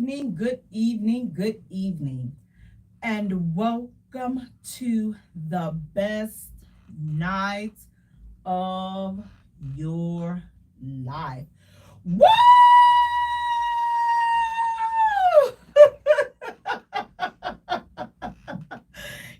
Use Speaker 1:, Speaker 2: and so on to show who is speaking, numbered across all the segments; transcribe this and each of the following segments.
Speaker 1: good evening, good evening, and welcome to the best night of your life. Woo!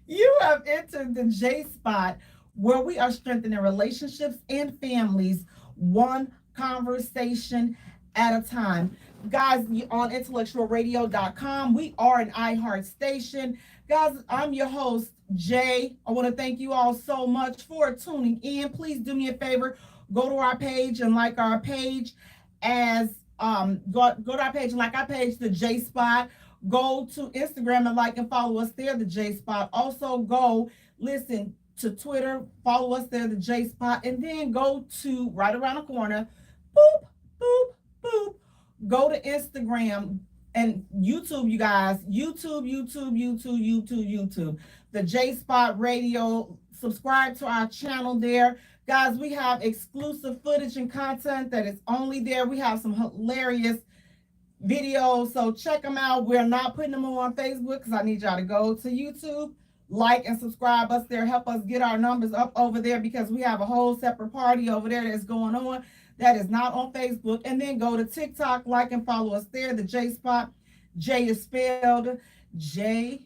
Speaker 1: You have entered the J spot where we are strengthening relationships and families one conversation at a time. Guys, on intellectualradio.com, we are an iHeart station. Guys, I'm your host, Jay. I want to thank you all so much for tuning in. Please do me a favor, go to our page and like our page as go to our page and like our page, the J Spot. Go to Instagram and like and follow us there, the J Spot. Also, go listen to Twitter, follow us there, the J Spot, and then go to right around the corner, boop, boop, boop. Go to Instagram and YouTube, you guys. YouTube. The J Spot Radio. Subscribe to our channel there. Guys, we have exclusive footage and content that is only there. We have some hilarious videos, so check them out. We're not putting them on Facebook because I need y'all to go to YouTube, like and subscribe us there. Help us get our numbers up over there because we have a whole separate party over there that's going on that is not on Facebook. And then go to TikTok, like and follow us there, the J Spot. J is spelled Jaye.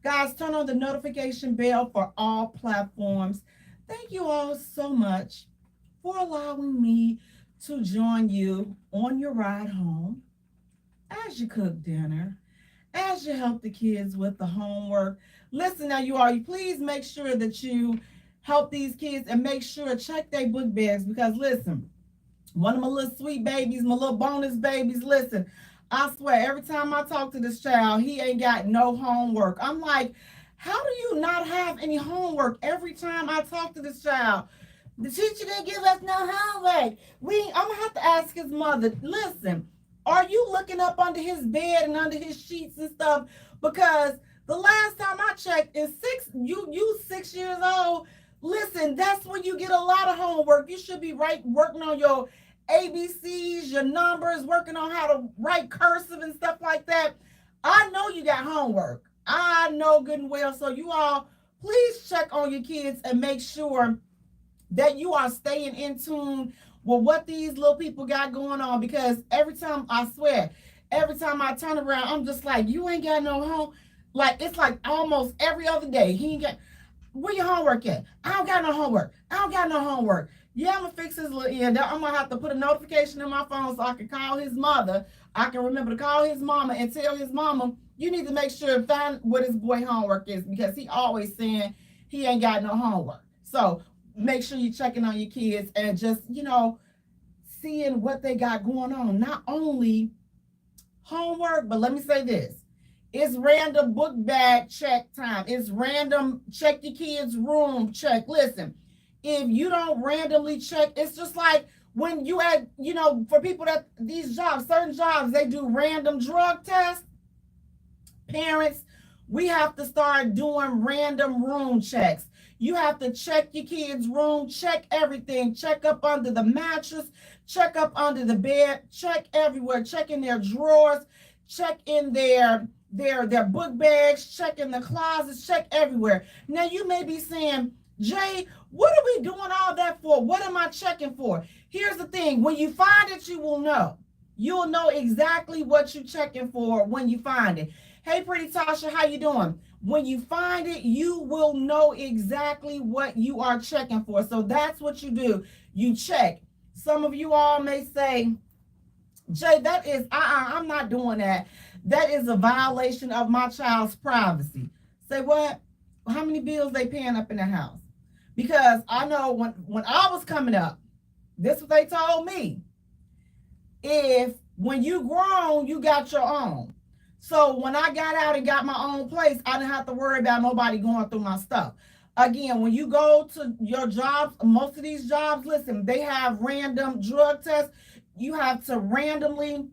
Speaker 1: Guys, turn on the notification bell for all platforms. Thank you all so much for allowing me to join you on your ride home, as you cook dinner, as you help the kids with the homework. Listen now, you please make sure that you help these kids and make sure check their book bags because listen, one of my little sweet babies, my little bonus babies, listen, I swear every time I talk to this child, he ain't got no homework. I'm like, how do you not have any homework every time I talk to this child? The teacher didn't give us no homework. I'm gonna have to ask his mother. Listen, are you looking up under his bed and under his sheets and stuff? Because the last time I checked, is you 6 years old. Listen, that's when you get a lot of homework. You should be working on your ABCs, your numbers, working on how to write cursive and stuff like that. I know you got homework. I know good and well. So you all, please check on your kids and make sure that you are staying in tune with what these little people got going on because every time I turn around, I'm just like, you ain't got no home. Like, it's like almost every other day. He ain't got, where your homework at? I don't got no homework. Yeah, I'm gonna fix his little end. I'm gonna have to put a notification in my phone so I can call his mother. I can remember to call his mama and tell his mama, you need to make sure and find what his boy homework is because he always saying he ain't got no homework. So make sure you're checking on your kids and just, seeing what they got going on. Not only homework, but let me say this. It's random book bag check time. It's random check your kids' room check. Listen, if you don't randomly check, it's just like when you had, for people that these jobs, certain jobs, they do random drug tests. Parents, we have to start doing random room checks. You have to check your kids' room, check everything, check up under the mattress, check up under the bed, check everywhere, check in their drawers, check in their book bags, check in the closets, check everywhere. Now you may be saying, Jay, what are we doing all that for? What am I checking for? Here's the thing, when you find it, you will know. You'll know exactly what you're checking for when you find it. Hey, pretty Tasha, how you doing? When you find it, you will know exactly what you are checking for. So that's what you do. You check. Some of you all may say, Jay, that is, I'm not doing that. That is a violation of my child's privacy. Say what? How many bills they paying up in the house? Because I know when I was coming up, this is what they told me. When you grown, you got your own. So when I got out and got my own place, I didn't have to worry about nobody going through my stuff. Again, when you go to your jobs, most of these jobs, listen, they have random drug tests. You have to randomly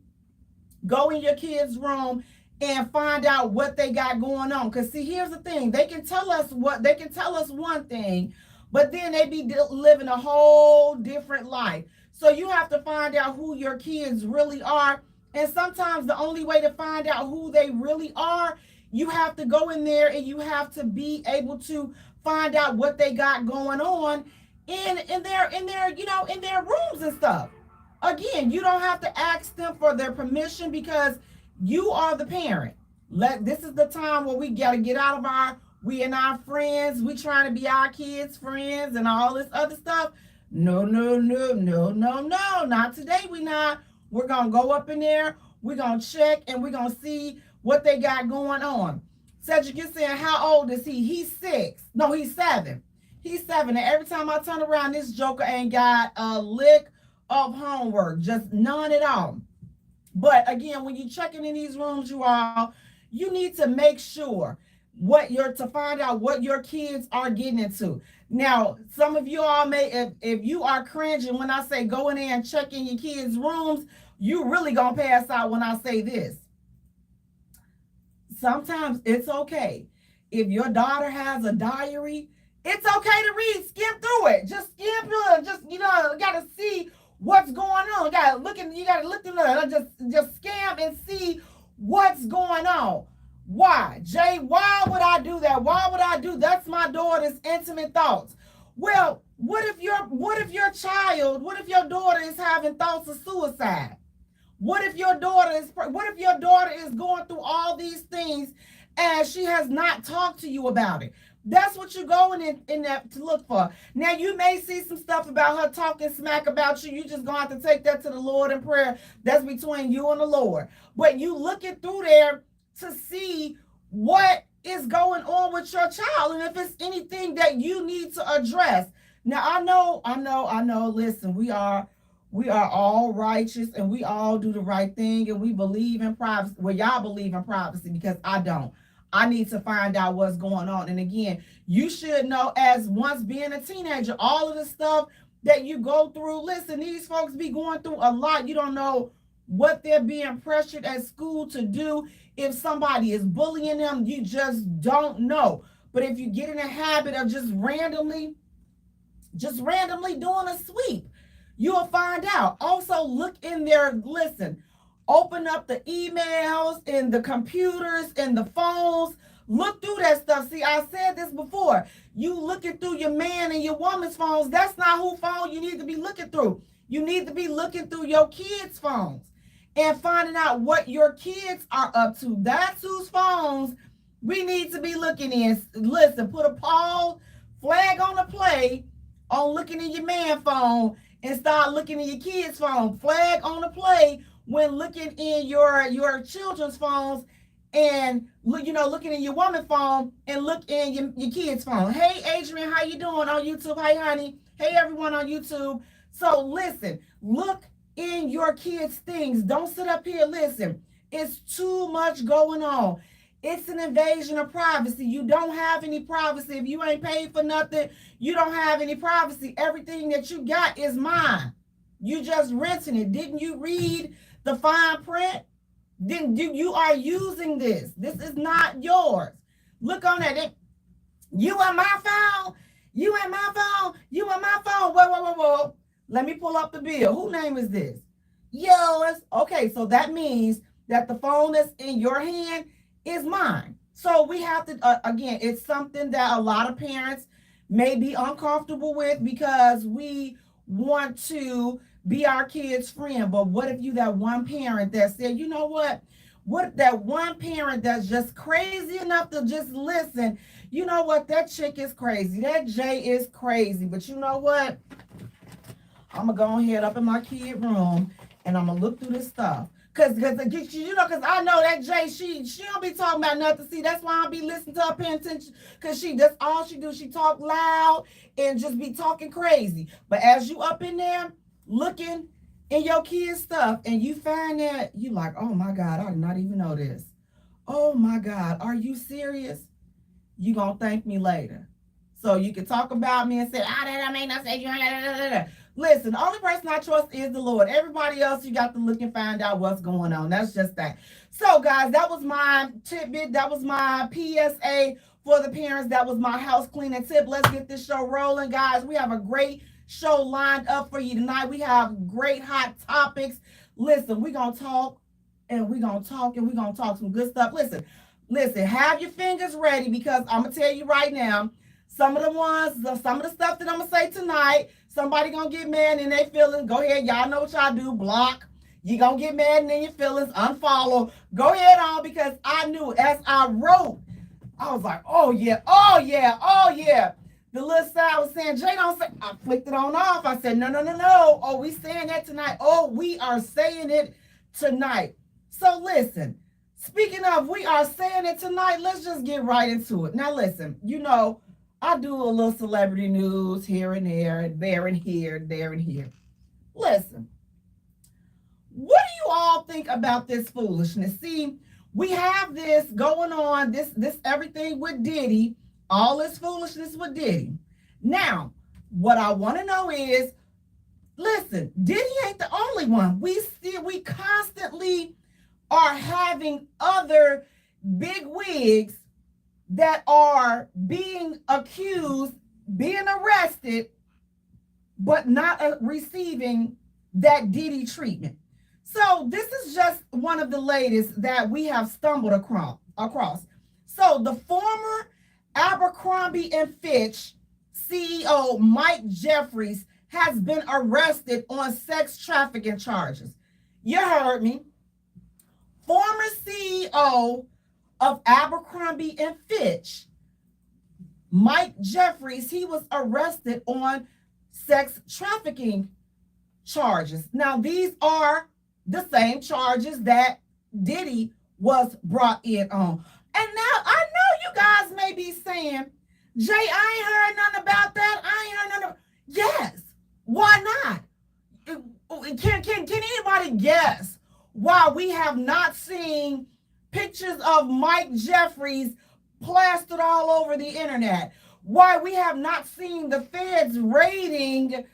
Speaker 1: go in your kid's room and find out what they got going on. Because see, here's the thing. They can tell us one thing, but then they be living a whole different life. So you have to find out who your kids really are. And sometimes the only way to find out who they really are, you have to go in there and you have to be able to find out what they got going on in their rooms and stuff. Again, you don't have to ask them for their permission because you are the parent. This is the time where we gotta get out of we and our friends, we trying to be our kids' friends and all this other stuff. No, no, no, no, no, no. Not today, we not. We're gonna go up in there, we're gonna check, and we're gonna see what they got going on. Cedric, you're saying, how old is he? He's 6. No, he's 7. He's 7. And every time I turn around, this joker ain't got a lick of homework, just none at all. But again, when you're checking in these rooms, you need to make sure to find out what your kids are getting into. Now, some of you all if you are cringing when I say go in there and check in your kids' rooms, you really gonna pass out when I say this. Sometimes it's okay. If your daughter has a diary, it's okay to read, skim through it. Just skim through it. Just, you gotta see what's going on. You gotta look through it. Just skim and see what's going on. Why? Jay, why would I do that? Why would I do that's my daughter's intimate thoughts? Well, what if your daughter is having thoughts of suicide? What if your daughter is going through all these things and she has not talked to you about it? That's what you're going in that to look for. Now, you may see some stuff about her talking smack about you. You just going to have to take that to the Lord in prayer. That's between you and the Lord. But you looking through there to see what is going on with your child and if it's anything that you need to address. Now, I know. Listen, we are all righteous and we all do the right thing and we believe in privacy. Well, y'all believe in privacy because I don't. I need to find out what's going on. And again, you should know as once being a teenager, all of the stuff that you go through. Listen, these folks be going through a lot. You don't know what they're being pressured at school to do. If somebody is bullying them, you just don't know. But if you get in a habit of just randomly doing a sweep, you'll find out. Also, look in there, listen. Open up the emails and the computers and the phones. Look through that stuff. See, I said this before. You looking through your man and your woman's phones. That's not who phone you need to be looking through. You need to be looking through your kids' phones and finding out what your kids are up to. That's whose phones we need to be looking in. Listen, put a pause, flag on the play on looking in your man phone and start looking in your kids' phone. Flag on the play when looking in your children's phones and looking in your woman's phone and look in your kids' phone. Hey, Adrian, how you doing on YouTube? Hey, honey. Hey, everyone on YouTube. So listen, look in your kids' things. Don't sit up here. Listen, it's too much going on. It's an invasion of privacy. You don't have any privacy. If you ain't paid for nothing, you don't have any privacy. Everything that you got is mine. You just renting it. Didn't you read the fine print? You are using this. This is not yours. Look on that. You in my phone. You in my phone. You in my phone. Whoa. Let me pull up the bill. Whose name is this? Yours. Okay, so that means that the phone that's in your hand is mine. So we have to, again, it's something that a lot of parents may be uncomfortable with because we want to be our kid's friend. But what if you that one parent that said, you know what? What if that one parent that's just crazy enough to just listen? You know what? That chick is crazy. That Jay is crazy. But you know what? I'm going to go ahead up in my kid room and I'm going to look through this stuff. Because I know that Jay, she don't be talking about nothing. See, that's why I be listening to her, paying attention. Because that's all she do. She talk loud and just be talking crazy. But as you up in there, looking in your kids' stuff and you find that, you like, oh my God, I did not even know this. Oh my God, are you serious? You gonna thank me later. So you can talk about me and say, that ain't no say. Listen, the only person I trust is the Lord. Everybody else, you got to look and find out what's going on. That's just that. So guys, that was my tidbit. That was my PSA for the parents. That was my house cleaning tip. Let's get this show rolling, guys. We have a great show lined up for you tonight. We have great hot topics. Listen, we're going to talk and we're going to talk and we're going to talk some good stuff. Listen, have your fingers ready because I'm going to tell you right now, some of the stuff that I'm going to say tonight, somebody going to get mad in their feelings. Go ahead. Y'all know what y'all do. Block. You going to get mad in your feelings. Unfollow. Go ahead on because I knew as I wrote, I was like, oh yeah, oh yeah, oh yeah. The little side was saying, Jay, don't say, I flicked it on off. I said, no. Oh, we saying that tonight. Oh, we are saying it tonight. So listen, speaking of, we are saying it tonight. Let's just get right into it. Now listen, I do a little celebrity news here and there and here. Listen, what do you all think about this foolishness? See, we have this going on, this everything with Diddy, all this foolishness with Diddy. Now, what I want to know is, listen, Diddy ain't the only one. We constantly are having other big wigs that are being accused, being arrested, but not receiving that Diddy treatment. So this is just one of the latest that we have stumbled across. So the former Abercrombie and Fitch CEO Mike Jeffries has been arrested on sex trafficking charges. You heard me. Former CEO of Abercrombie and Fitch, Mike Jeffries, he was arrested on sex trafficking charges. Now, these are the same charges that Diddy was brought in on. And now I know you guys may be saying, Jay, I ain't heard nothing about that. I ain't heard nothing. Yes. Why not? Can anybody guess why we have not seen pictures of Mike Jeffries plastered all over the internet? Why we have not seen the feds raiding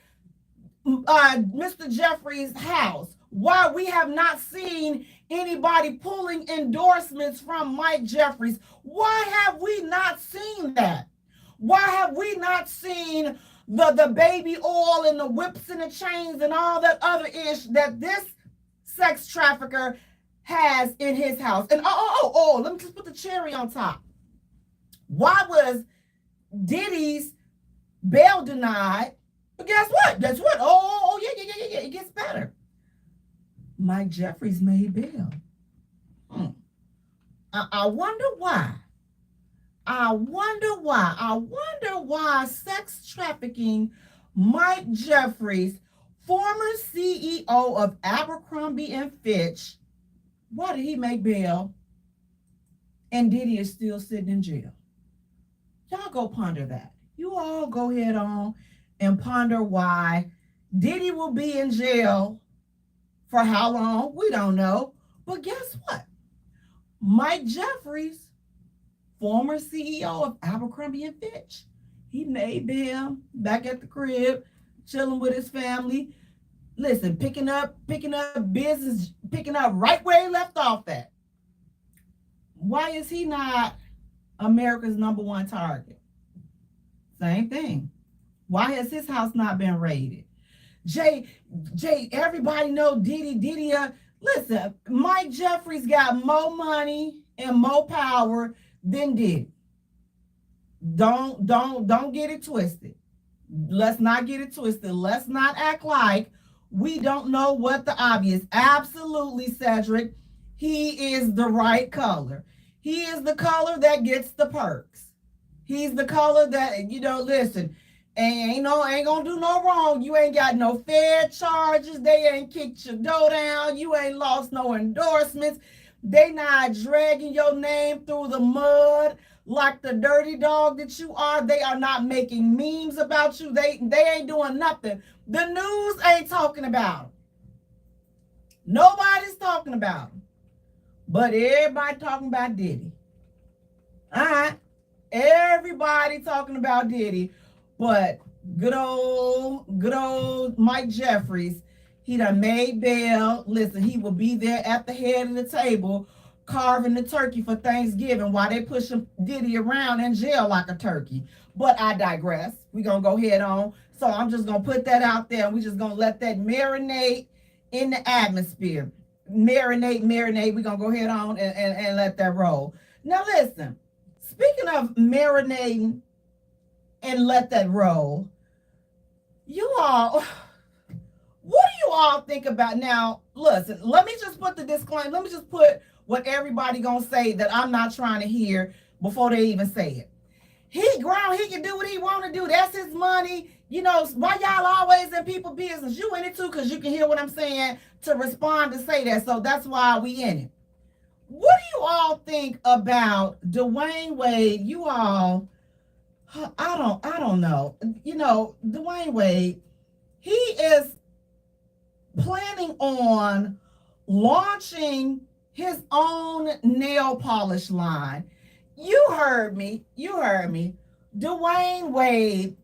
Speaker 1: Mr. Jeffries' house? Why we have not seen anybody pulling endorsements from Mike Jeffries? Why have we not seen that? Why have we not seen the baby oil and the whips and the chains and all that other ish that this sex trafficker has in his house? And let me just put the cherry on top. Why was Diddy's bail denied? But guess what? Yeah, it gets better. Mike Jeffries made bail. I wonder why. I wonder why sex trafficking Mike Jeffries, former CEO of Abercrombie and Fitch, why did he make bail and Diddy is still sitting in jail? Y'all go ponder that. You all go ahead on and ponder why Diddy will be in jail for how long? We don't know. But guess what? Mike Jeffries, former CEO of Abercrombie and Fitch, he made bail back at the crib, chilling with his family. Listen, picking up business, picking up right where he left off at. Why is he not America's #1 target? Same thing. Why has his house not been raided? Jay, everybody know Diddy. Listen, Mike Jeffries got more money and more power than Diddy. Don't get it twisted. Let's not get it twisted. Let's not act like we don't know what the obvious. Absolutely, Cedric. He is the right color. He is the color that gets the perks. He's the color that, listen, ain't gonna do no wrong. You ain't got no Fed charges. They ain't kicked your dough down. You ain't lost no endorsements. They not dragging your name through the mud like the dirty dog that you are. They are not making memes about you. They ain't doing nothing. The news ain't talking about them. Nobody's talking about them. But everybody talking about Diddy. All right. Everybody talking about Diddy. But good old Mike Jeffries, he done made bail. Listen, he will be there at the head of the table carving the turkey for Thanksgiving while they pushing Diddy around in jail like a turkey. But I digress. We're going to go head on. So I'm just gonna put that out there, and we're just gonna let that marinate in the atmosphere. Marinate, marinate. We're gonna go ahead on and let that roll. Now listen, speaking of marinating and let that roll, you all, what do you all think about now? Listen, let me just put the disclaimer. Let me just put what everybody gonna say that I'm not trying to hear before they even say it. He grown, he can do what he want to do. That's his money. You know, why y'all always in people business? You in it too, because you can hear what I'm saying to respond to say that. So that's why we in it. What do you all think about Dwayne Wade? You all, I don't know. You know, Dwayne Wade, he is planning on launching his own nail polish line. You heard me. Dwayne Wade,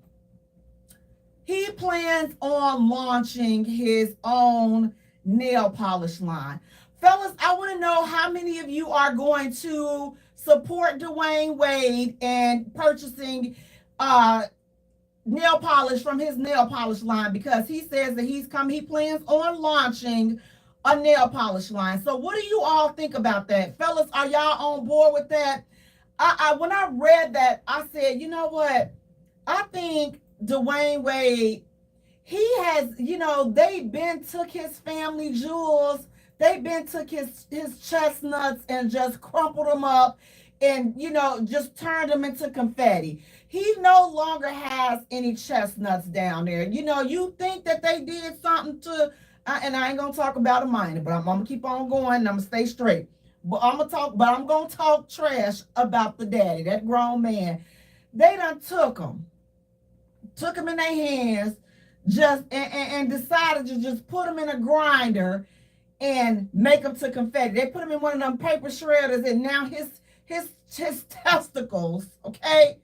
Speaker 1: he plans on launching his own nail polish line. Fellas, I want to know how many of you are going to support Dwayne Wade and purchasing nail polish from his nail polish line, because he says that he plans on launching a nail polish line. So what do you all think about that? Fellas, are y'all on board with that? When I read that, I said, you know what? I think Dwayne Wade, he has, you know, they been took his family jewels, they been took his chestnuts and just crumpled them up and, you know, just turned them into confetti. He no longer has any chestnuts down there. You know, you think that they did something to, and I ain't gonna talk about a minor, but I'm gonna keep on going and I'm gonna stay straight. But I'm gonna talk trash about the daddy, that grown man. They done took him in their hands, just and decided to just put him in a grinder and make him to confetti. They put him in one of them paper shredders, and now his testicles, okay,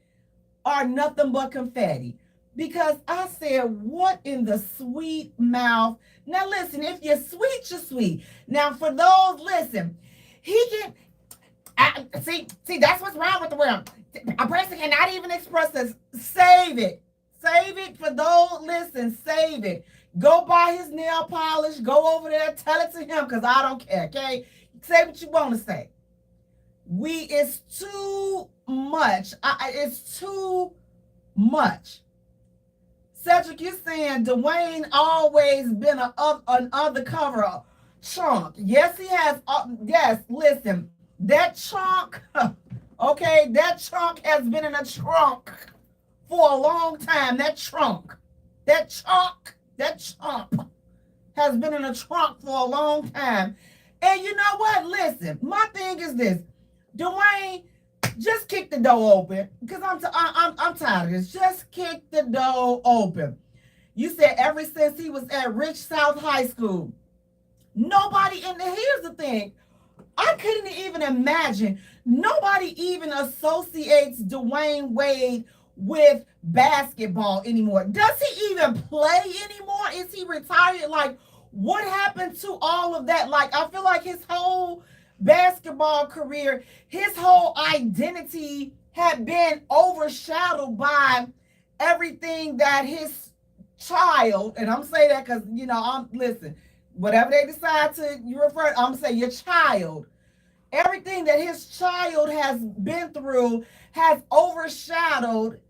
Speaker 1: are nothing but confetti. Because I said, what in the sweet mouth? Now listen, if you're sweet, you're sweet. Now for those, listen, he can see that's what's wrong with the world. A person cannot even express this. Save it for those. Listen, save it. Go buy his nail polish. Go over there, tell it to him, because I don't care. Okay, say what you want to say. It's too much. It's too much. Cedric, you're saying Dwayne always been an undercover chunk. Yes, he has. Yes, listen, that chunk, okay, that chunk has been in a trunk for a long time. That chunk has been in a trunk for a long time. And you know what? Listen, my thing is this. Dwayne, just kick the door open, because I'm tired of this. Just kick the door open. You said ever since he was at Rich South High School, nobody here's the thing. I couldn't even imagine. Nobody even associates Dwayne Wade with basketball anymore. Does he even play anymore? Is he retired? Like, what happened to all of that? Like, I feel like his whole basketball career, his whole identity had been overshadowed by everything that his child, and I'm saying that because, you know, listen, whatever they decide to you refer, I'm saying your child, everything that his child has been through has overshadowed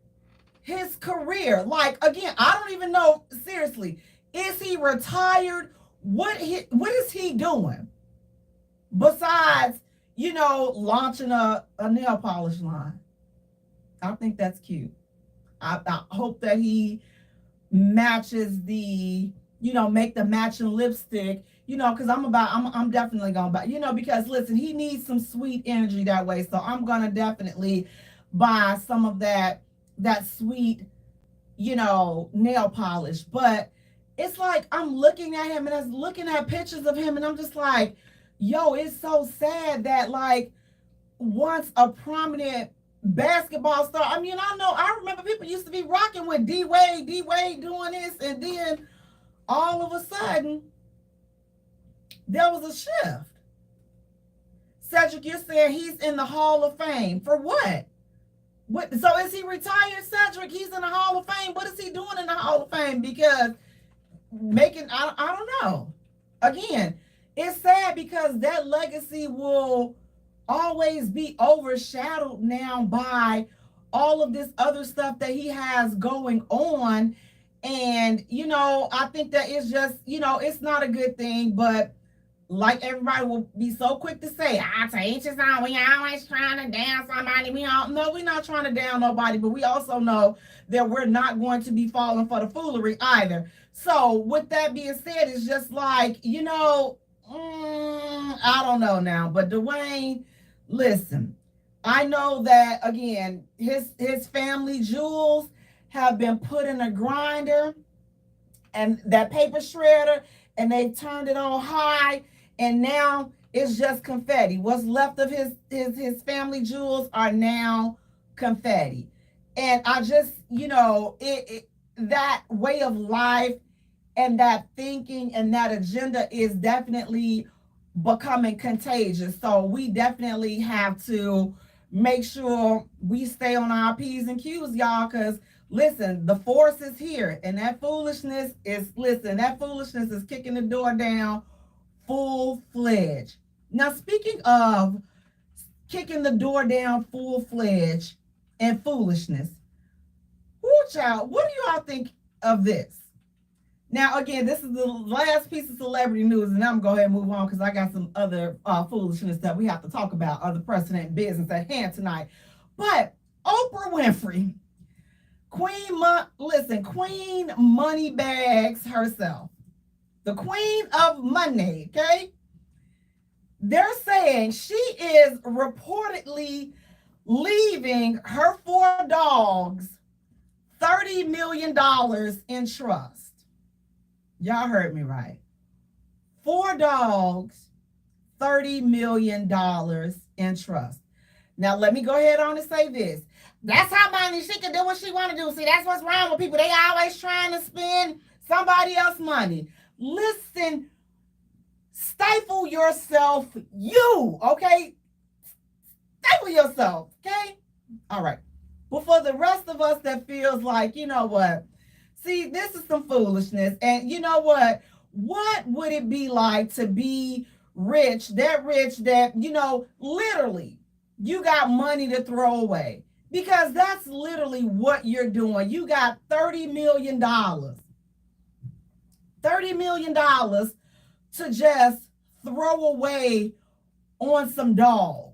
Speaker 1: his career. Like, again, I don't even know, seriously, is he retired? What is he doing besides, you know, launching a nail polish line? I think that's cute. I hope that he matches the, you know, make the matching lipstick, you know, because I'm definitely gonna buy, you know, because listen, he needs some sweet energy that way. So I'm gonna definitely buy some of that sweet, you know, nail polish. But it's like I'm looking at him and I'm looking at pictures of him and I'm just like, yo, it's so sad that, like, once a prominent basketball star, I mean, I remember people used to be rocking with D Wade doing this, and then all of a sudden there was a shift. Cedric, you're saying he's in the Hall of Fame for what? What, so is he retired, Cedric? He's in the Hall of Fame. What is he doing in the Hall of Fame? Because making, I don't know. Again, it's sad because that legacy will always be overshadowed now by all of this other stuff that he has going on. And, I think that it's just, it's not a good thing, but like everybody will be so quick to say, to each his own. We always trying to down somebody. We all no, we're not trying to down nobody, but we also know that we're not going to be falling for the foolery either. So with that being said, it's just like, I don't know now, but Dwayne, listen, I know that again, his family jewels have been put in a grinder and that paper shredder, and they turned it on high, and now it's just confetti. What's left of his family jewels are now confetti. And I just, that way of life and that thinking and that agenda is definitely becoming contagious. So we definitely have to make sure we stay on our P's and Q's, y'all, because listen, the force is here, and that foolishness is kicking the door down full-fledged. Now, speaking of kicking the door down full-fledged and foolishness, child, what do y'all think of this? Now, again, this is the last piece of celebrity news, and I'm going to go ahead and move on because I got some other foolishness that we have to talk about, other precedent business at hand tonight. But Oprah Winfrey, Queen Moneybags herself, the Queen of Money, okay? They're saying she is reportedly leaving her 4 dogs $30 million in trust. Y'all heard me right. 4 dogs, $30 million in trust. Now, let me go ahead on and say this. That's how money, she can do what she want to do. See, that's what's wrong with people. They always trying to spend somebody else's money. Listen, stifle yourself, okay? Stifle yourself, okay? All right. But for the rest of us that feels like, you know what? See, this is some foolishness. And you know what? What would it be like to be rich, that literally you got money to throw away? Because that's literally what you're doing. You got $30 million. $30 million to just throw away on some dogs.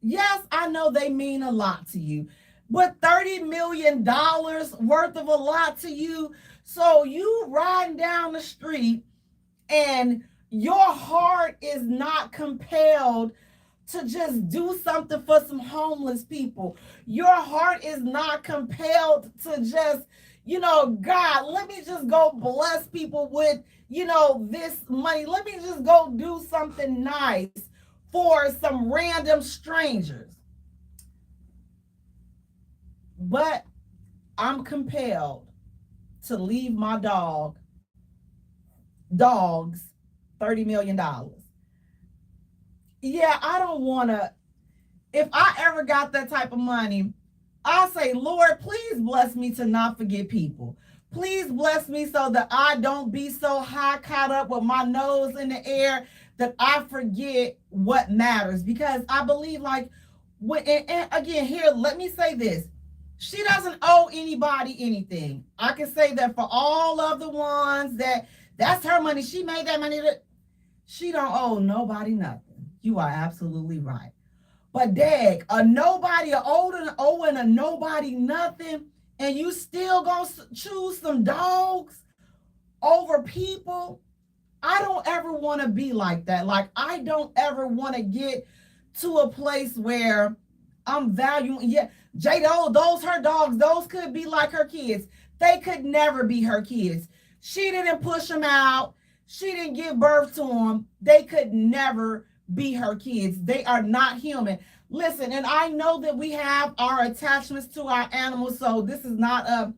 Speaker 1: Yes, I know they mean a lot to you, but $30 million worth of a lot to you. So you riding down the street and your heart is not compelled to just do something for some homeless people. Your heart is not compelled to just, God, let me just go bless people with, this money. Let me just go do something nice for some random strangers. But I'm compelled to leave my dogs $30 million. Yeah, I don't want to. If I ever got that type of money, I'll say, Lord, please bless me to not forget people. Please bless me so that I don't be so high caught up with my nose in the air that I forget what matters. Because I believe, and again, here, let me say this. She doesn't owe anybody anything. I can say that for all of the ones that's her money. She made that money. She don't owe nobody nothing. You are absolutely right. But dag, owing a nobody nothing, and you still gonna choose some dogs over people? I don't ever want to be like that. Like, I don't ever want to get to a place where I'm valuing, Jada, those her dogs, those could be like her kids. They could never be her kids. She didn't push them out. She didn't give birth to them. They could never be her kids. They are not human. Listen, and I know that we have our attachments to our animals, so this is not a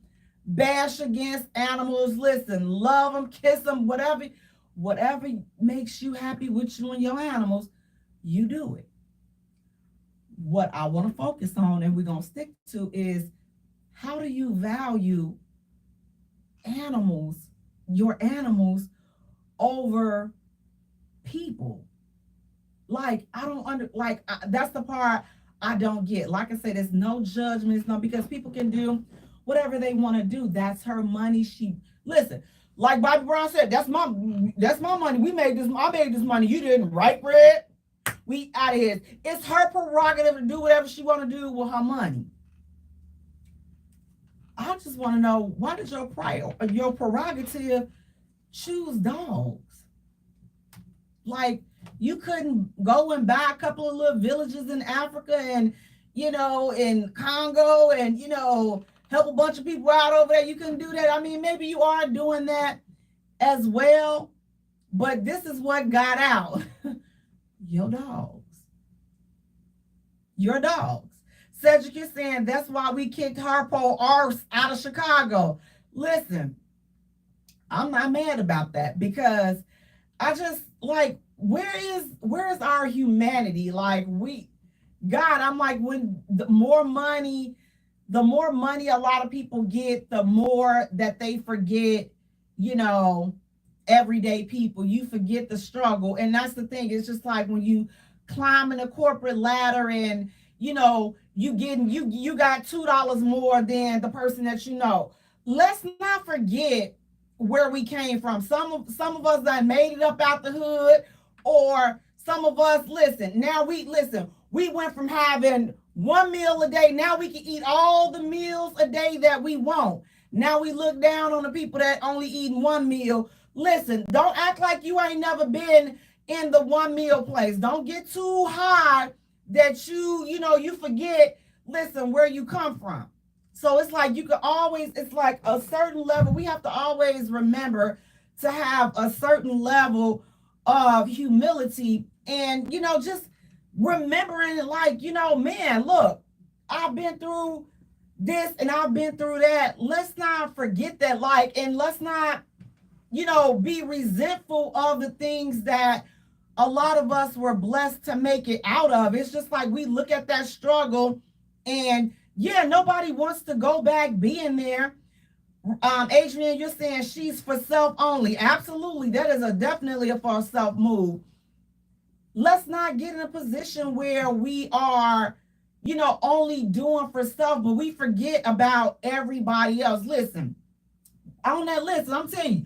Speaker 1: bash against animals. Listen, love them, kiss them, whatever makes you happy with you and your animals, you do it. what I want to focus on and we're going to stick to is how do you value animals, your animals over people? Like, I don't that's the part I don't get. Like I said, there's no judgment. It's no, because people can do whatever they want to do. That's her money. Listen, like Bobby Brown said, that's my money. I made this money. You didn't, right, Fred? We out of here. It's her prerogative to do whatever she want to do with her money. I just want to know, why did your prerogative choose dogs? Like, you couldn't go and buy a couple of little villages in Africa and, in Congo and, help a bunch of people out over there. You couldn't do that. I mean, maybe you are doing that as well, but this is what got out. Your dogs. Your dogs. Cedric is saying that's why we kicked Harpo out of Chicago. Listen, I'm not mad about that because I just like, where is our humanity? Like, I'm like, when the more money a lot of people get, the more that they forget, everyday people. You forget the struggle. And that's the thing. It's just like when you climb in a corporate ladder and, you got $2 more than the person that you know. Let's not forget where we came from. Some of us that made it up out the hood, or some of us, we went from having one meal a day. Now we can eat all the meals a day that we want. Now we look down on the people that only eat one meal. Listen, don't act like you ain't never been in the one meal place. Don't get too high that you forget, where you come from. So it's like it's like a certain level. We have to always remember to have a certain level of humility and, just remembering man, look, I've been through this and I've been through that. Let's not forget that, and let's not, be resentful of the things that a lot of us were blessed to make it out of. It's just like we look at that struggle and nobody wants to go back being there. Adrian, you're saying she's for self only. Absolutely. That is definitely a for self move. Let's not get in a position where we are, only doing for self, but we forget about everybody else. Listen, on that list, I'm telling you,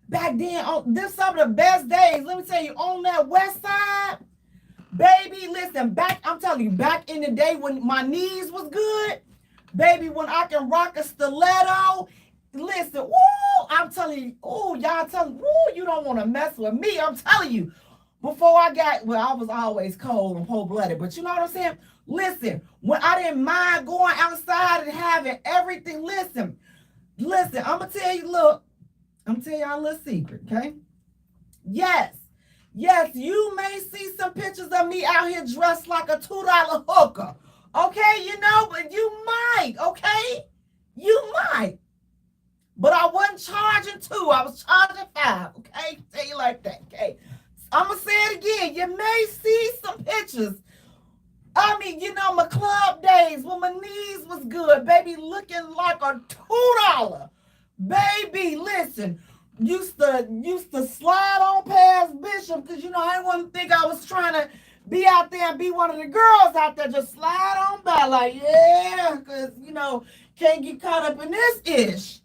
Speaker 1: back then, this some of the best days. Let me tell you, on that west side, baby, listen, I'm telling you, back in the day when my knees was good, baby, when I can rock a stiletto, listen, woo, I'm telling you, y'all telling, you don't want to mess with me. I'm telling you, before I was always cold and cold-blooded, but you know what I'm saying? Listen, when I didn't mind going outside and having everything, listen, I'm going to tell you, look, I'm going to tell y'all a little secret, okay? Yes, you may see some pictures of me out here dressed like a $2 hooker, okay? But you might, okay? You might. But I wasn't charging 2, I was charging 5, okay? Tell you like that, okay? I'm going to say it again. You may see some pictures. I mean, my club days when my knees was good, baby, looking like a $2. Baby, listen, used to slide on past Bishop because, I didn't want to think I was trying to be out there and be one of the girls out there. Just slide on by like, because, can't get caught up in this ish.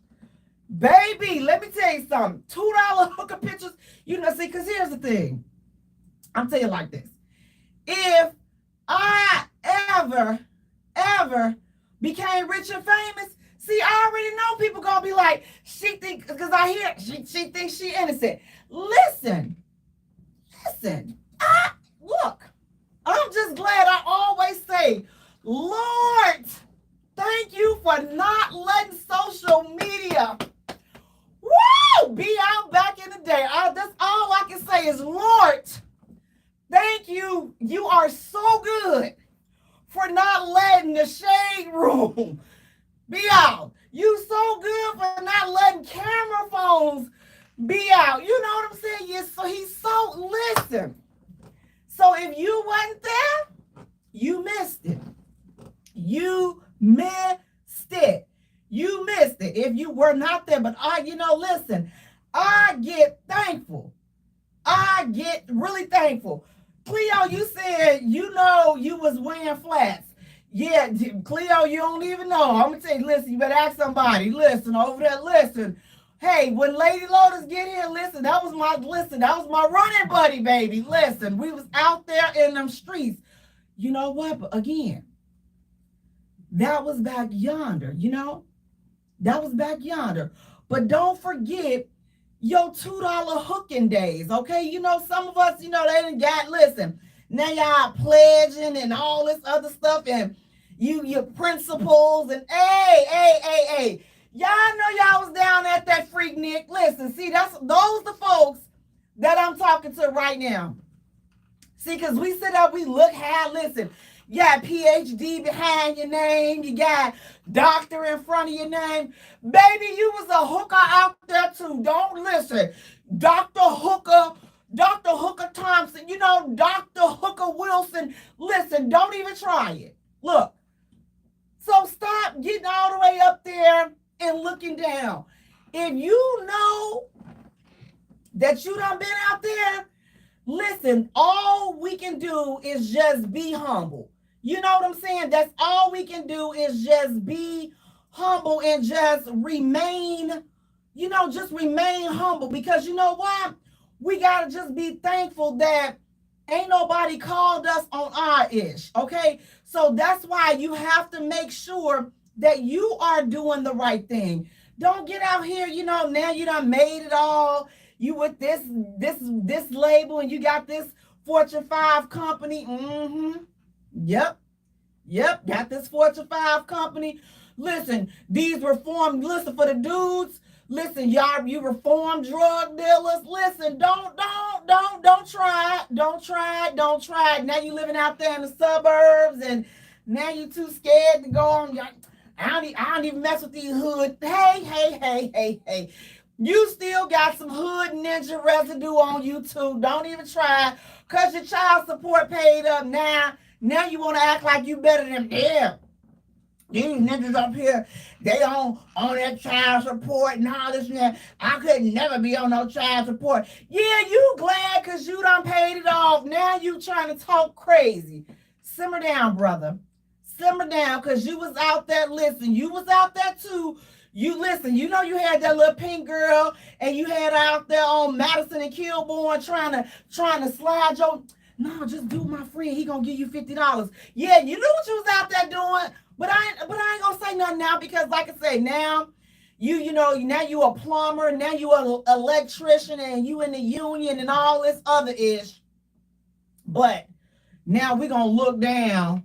Speaker 1: Baby, let me tell you something. $2 hooker pictures, see, because here's the thing. I'm telling you like this. If I ever became rich and famous, see, I already know people gonna be like, she thinks she innocent. Listen, look, I'm just glad I always say, Lord, thank you for not letting social media be out back in the day. That's all I can say is, Lord, thank you. You are so good for not letting the shade room be out. You so good for not letting camera phones be out. You know what I'm saying? Listen. So if you wasn't there, you missed it. You missed it. You missed it if you were not there. But listen, I get thankful. I get really thankful. Cleo, you said you was wearing flats. Yeah, Cleo, you don't even know. I'm gonna tell you, listen, you better ask somebody. Listen, over there, listen. Hey, when Lady Lotus get here, listen, that was my running buddy, baby. Listen, we was out there in them streets. You know what? But again, that was back yonder, That was back yonder. But don't forget your $2 hooking days, okay? Some of us, they didn't listen. Now y'all pledging and all this other stuff and your principles and hey. Y'all know y'all was down at that Freaknik. Listen, see, those the folks that I'm talking to right now. See, because we sit up, we look high, listen. You got PhD behind your name. You got doctor in front of your name. Baby, you was a hooker out there too. Don't listen. Dr. Hooker Thompson, Dr. Hooker Wilson. Listen, don't even try it. Look. So stop getting all the way up there and looking down. If you know that you done been out there, listen, all we can do is just be humble. You know what I'm saying? That's all we can do is just be humble and just remain, just remain humble. Because you know what? We got to just be thankful that ain't nobody called us on our ish, okay? So that's why you have to make sure that you are doing the right thing. Don't get out here, now you done made it all. You with this label and you got this Fortune 5 company. Yep, got this Fortune 5 company. Listen, listen, for the dudes, listen, y'all, you reformed drug dealers. Listen, don't try it. Now you living out there in the suburbs and now you too scared to go on. I don't even mess with these hood. Hey. You still got some hood ninja residue on you too. Don't even try because your child support paid up now. Now you want to act like you better than them. These ninjas up here, they on that child support and all this and that. I could never be on no child support. Yeah, you glad because you done paid it off. Now you trying to talk crazy. Simmer down, brother. Simmer down because you was out there. Listen, you was out there too. You listen, you had that little pink girl and you had out there on Madison and Kilbourne trying to slide your... No, just do my friend. He gonna give you $50. Yeah, you knew what you was out there doing, but I ain't gonna say nothing now because, like I say, now now you a plumber, now you an electrician, and you in the union and all this other ish. But now we gonna look down.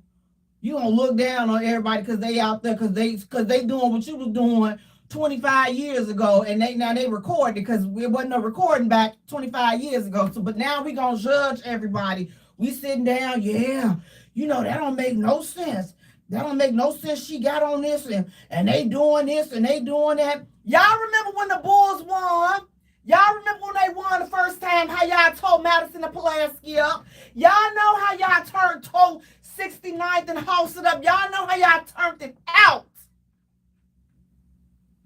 Speaker 1: You gonna look down on everybody because they out there because they doing what you was doing 25 years ago, and they recorded because it wasn't no recording back 25 years ago. So, but now we gonna judge everybody. We sitting down, yeah, that don't make no sense. That don't make no sense. She got on this and they doing this and they doing that. Y'all remember when the Bulls won? Y'all remember when they won the first time? How y'all told Madison to Pulaski up? Y'all know how y'all told 69th and House it up. Y'all know how y'all turned it out.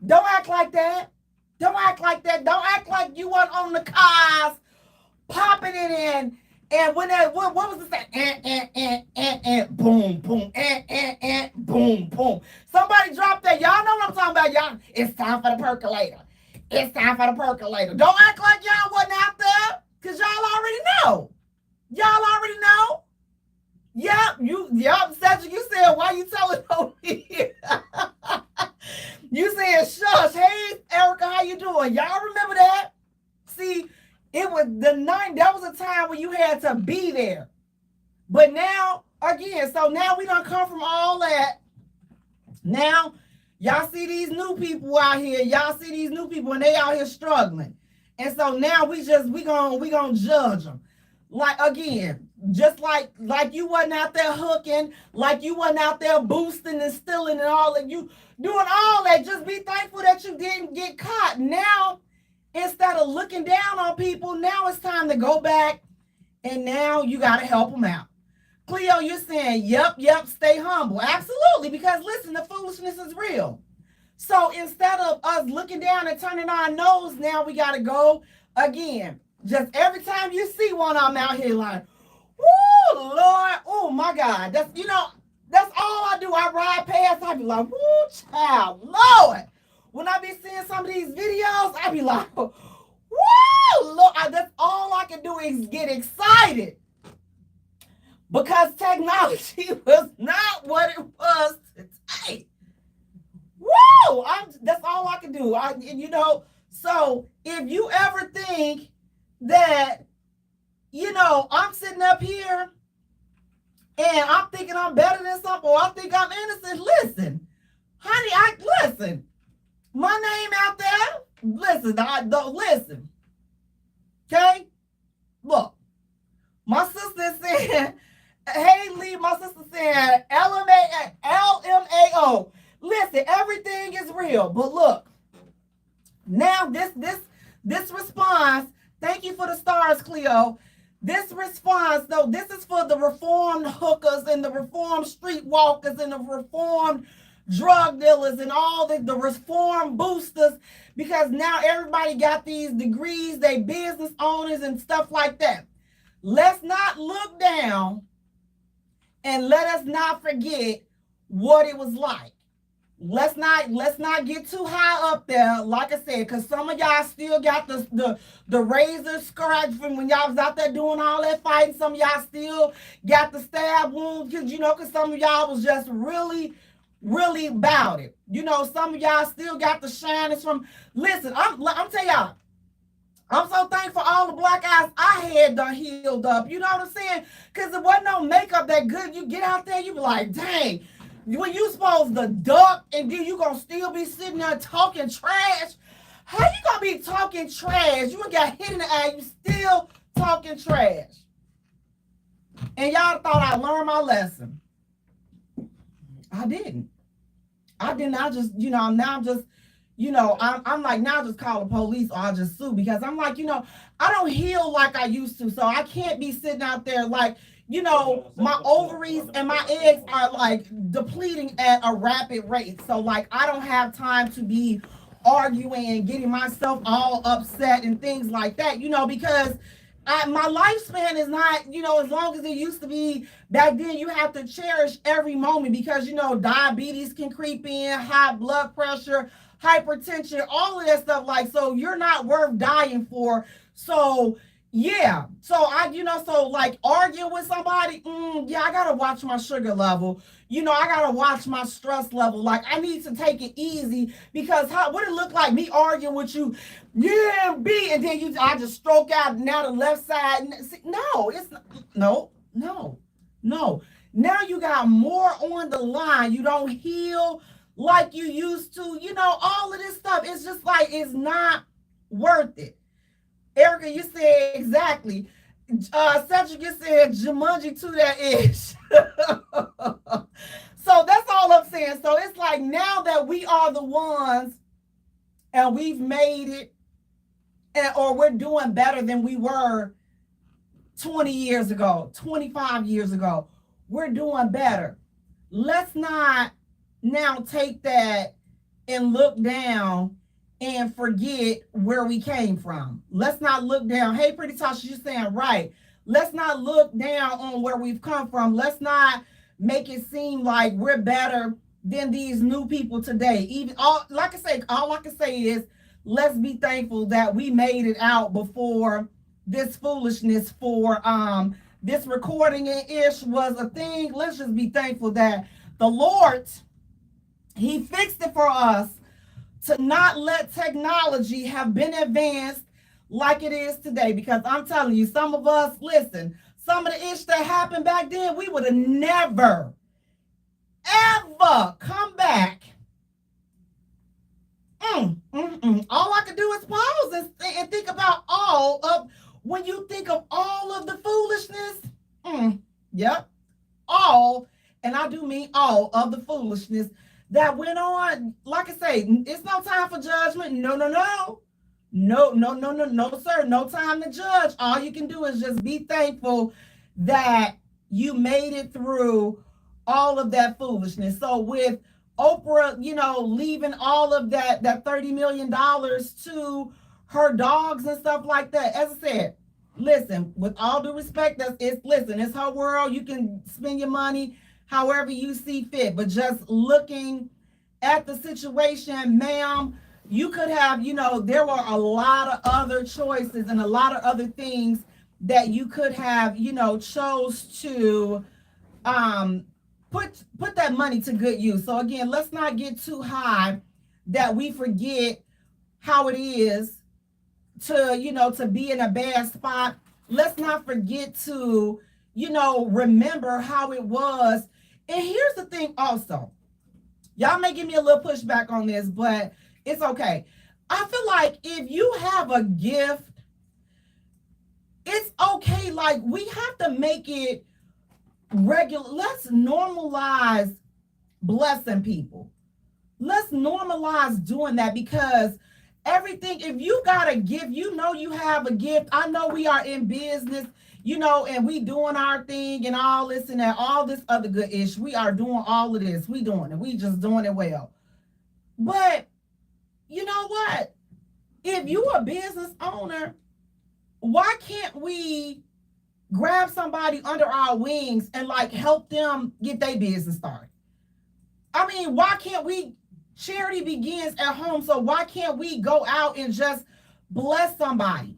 Speaker 1: Don't act like that. Don't act like that. Don't act like you weren't on the cars popping it in. And when that, what was this? And boom, boom, and boom, boom. Somebody dropped that. Y'all know what I'm talking about, y'all. It's time for the percolator. It's time for the percolator. Don't act like y'all wasn't out there, because y'all already know. Y'all already know. Cedric, you said, why you telling on me? You said, shush. Hey, Erica, how you doing? Y'all remember that? See, it was the night. That was a time when you had to be there. But now, again, so now we done come from all that. Now, y'all see these new people out here. Y'all see these new people and they out here struggling. And so now we gonna judge them. Like, again, just like you wasn't out there hooking, like you wasn't out there boosting and stealing and all that. You doing all that. Just be thankful that you didn't get caught. Now, instead of looking down on people, now it's time to go back and now you got to help them out. Cleo, you're saying, yep, stay humble. Absolutely, because listen, the foolishness is real. So instead of us looking down and turning our nose, now we got to go again. Just every time you see one, I'm out here like, woo, Lord, oh my God. That's all I do. I ride past, I be like, woo, child, Lord. When I be seeing some of these videos, I be like, woo, Lord. That's all I can do is get excited because technology was not what it was today. Woo! That's all I can do. So if you ever think that, I'm sitting up here and I'm thinking I'm better than something or I think I'm innocent, listen, honey, listen. My name out there, listen, I don't listen. Okay? Look, my sister said, hey Lee, my sister said LMAO. Listen, everything is real. But look, now this response, thank you for the stars, Cleo. This response, though, this is for the reformed hookers and the reformed streetwalkers and the reformed drug dealers and all the reform boosters, because now everybody got these degrees, they business owners and stuff like that. Let's not look down and let us not forget what it was like. Let's not get too high up there, like I said, because some of y'all still got the razor scratch from when y'all was out there doing all that fighting. Some of y'all still got the stab wounds, because some of y'all was just really, really about it. Some of y'all still got the shiners from. Listen, I'm telling y'all, I'm so thankful all the black eyes I had done healed up. You know what I'm saying? Because there wasn't no makeup that good. You get out there, you be like, dang. When you supposed to duck and then you gonna still be sitting there talking trash, how you gonna be talking trash? You got hit in the eye, you still talking trash. And y'all thought I learned my lesson. I didn't. I just, now I'm just, I'm like, now just call the police or I'll just sue, because I'm like, I don't heal like I used to. So I can't be sitting out there like, my ovaries and my eggs are like depleting at a rapid rate. So like, I don't have time to be arguing and getting myself all upset and things like that, because my lifespan is not, as long as it used to be back then. You have to cherish every moment because, diabetes can creep in, high blood pressure, hypertension, all of that stuff. Like, so you're not worth dying for. So yeah. So so like arguing with somebody, yeah, I gotta watch my sugar level. I gotta watch my stress level. Like, I need to take it easy, because what it look like me arguing with you, yeah, B, and then I just stroke out now the left side. No, it's not, no. Now you got more on the line. You don't heal like you used to. All of this stuff. It's just like, it's not worth it. Erica, you said exactly. Cedric, you said Jumanji to that edge. So that's all I'm saying. So it's like, now that we are the ones and we've made it, or we're doing better than we were 20 years ago, 25 years ago, we're doing better. Let's not now take that and look down and forget where we came from. Let's not look down. Hey, Pretty Tasha, you're saying right. Let's not look down on where we've come from. Let's not make it seem like we're better than these new people today. All I can say is, let's be thankful that we made it out before this foolishness for this recording ish was a thing. Let's just be thankful that the Lord, He fixed it for us, to not let technology have been advanced like it is today. Because I'm telling you, some of us, listen, some of the ish that happened back then, we would have never, ever come back. All I can do is pause and think about when you think of all of the foolishness. Yep. All, and I do mean all of the foolishness that went on. Like I say, it's no time for judgment. No, sir. No time to judge. All you can do is just be thankful that you made it through all of that foolishness. So with Oprah, leaving all of that $30 million to her dogs and stuff like that. As I said, listen, with all due respect, it's her world. You can spend your money however you see fit. But just looking at the situation, ma'am, you could have, there were a lot of other choices and a lot of other things that you could have, chose to um put that money to good use. So again, let's not get too high that we forget how it is to be in a bad spot. Let's not forget to, remember how it was. And here's the thing also. Y'all may give me a little pushback on this, but it's okay. I feel like if you have a gift, it's okay. Like, we have to make it regular. Let's normalize blessing people. Let's normalize doing that, because everything, if you got a gift, you have a gift. I know we are in business, and we doing our thing and all this and that, all this other good ish. We are doing all of this. We doing it. We just doing it well. But you know what? If you a business owner, why can't we grab somebody under our wings and like help them get their business started? I mean, why can't we? Charity begins at home. So why can't we go out and just bless somebody?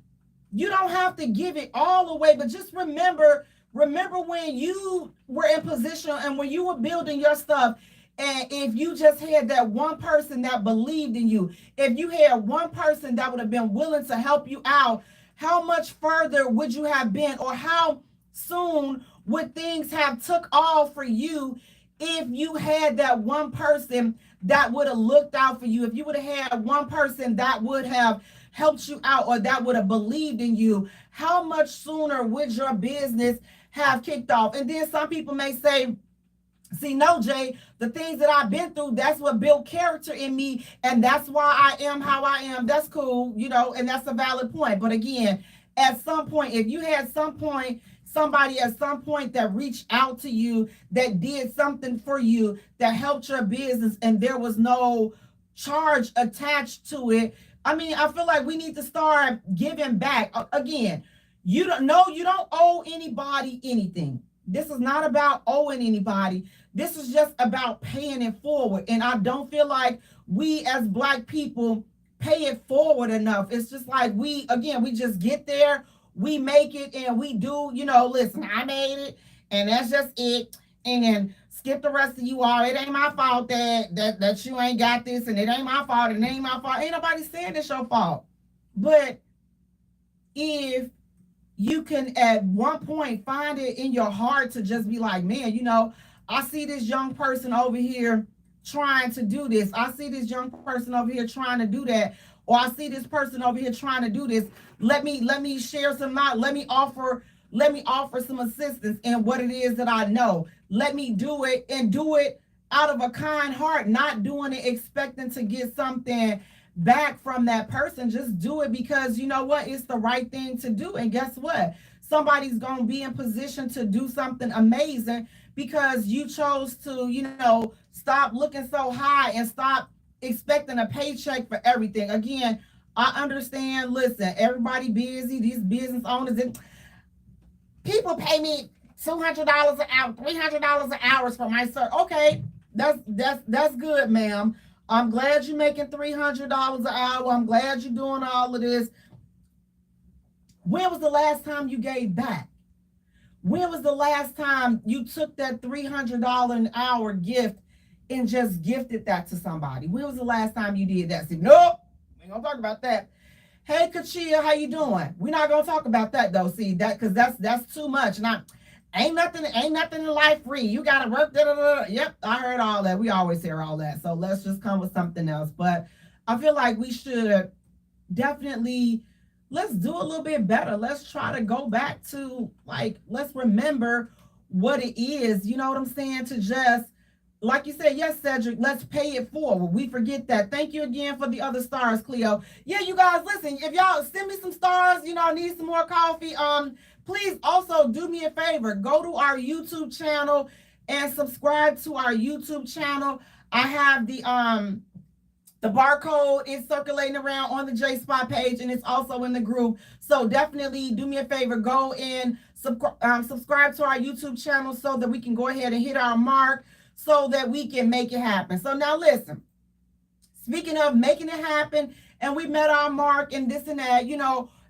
Speaker 1: You don't have to give it all away, but just remember when you were in position and when you were building your stuff, and if you just had that one person that believed in you, if you had one person that would have been willing to help you out, how much further would you have been, or how soon would things have took off for you if you had that one person that would have looked out for you, if you would have had one person that would have helped you out or that would have believed in you? How much sooner would your business have kicked off? And then some people may say, see, no, Jay, the things that I've been through, that's what built character in me, and that's why I am how I am. That's cool, and that's a valid point. But again, at some point, if you had somebody at some point that reached out to you, that did something for you, that helped your business, and there was no charge attached to it, I mean, I feel like we need to start giving back. Again, you don't owe anybody anything. This is not about owing anybody. This is just about paying it forward. And I don't feel like we as Black people pay it forward enough. It's just like we just get there, we make it, and we do, listen, I made it, and that's just it. And skip the rest of you all. It ain't my fault that you ain't got this, and it ain't my fault, and it ain't my fault. Ain't nobody saying it's your fault. But if you can at one point find it in your heart to just be like, man, I see this young person over here trying to do this. I see this young person over here trying to do that. Or I see this person over here trying to do this. Let me share some knowledge. Let me offer some assistance in what it is that I know. Let me do it, and do it out of a kind heart, not doing it expecting to get something back from that person. Just do it because you know what? It's the right thing to do. And guess what? Somebody's going to be in position to do something amazing because you chose to, stop looking so high and stop expecting a paycheck for everything. Again, I understand. Listen, everybody busy. These business owners, and people pay me $200 an hour, $300 an hour for my service. Okay, that's good, ma'am. I'm glad you're making $300 an hour. I'm glad you're doing all of this. When was the last time you gave back? When was the last time you took that $300 an hour gift and just gifted that to somebody? When was the last time you did that? See, nope, we ain't gonna talk about that. Hey, Kachia, how you doing? We're not gonna talk about that though. See that, because that's too much. Now, ain't nothing in life free. You gotta work. Yep, I heard all that. We always hear all that. So let's just come with something else. But I feel like we should definitely, let's do a little bit better. Let's try to go back to, like, let's remember what it is. You know what I'm saying? To just, like you said, yes, Cedric, let's pay it forward. We forget that. Thank you again for the other stars, Cleo. Yeah, you guys, listen, if y'all send me some stars, I need some more coffee. Please also do me a favor. Go to our YouTube channel and subscribe to our YouTube channel. I have the barcode is circulating around on the J Spot page, and it's also in the group. So definitely do me a favor. Go and subscribe to our YouTube channel so that we can go ahead and hit our mark so that we can make it happen. So now listen, speaking of making it happen, and we met our mark and this and that,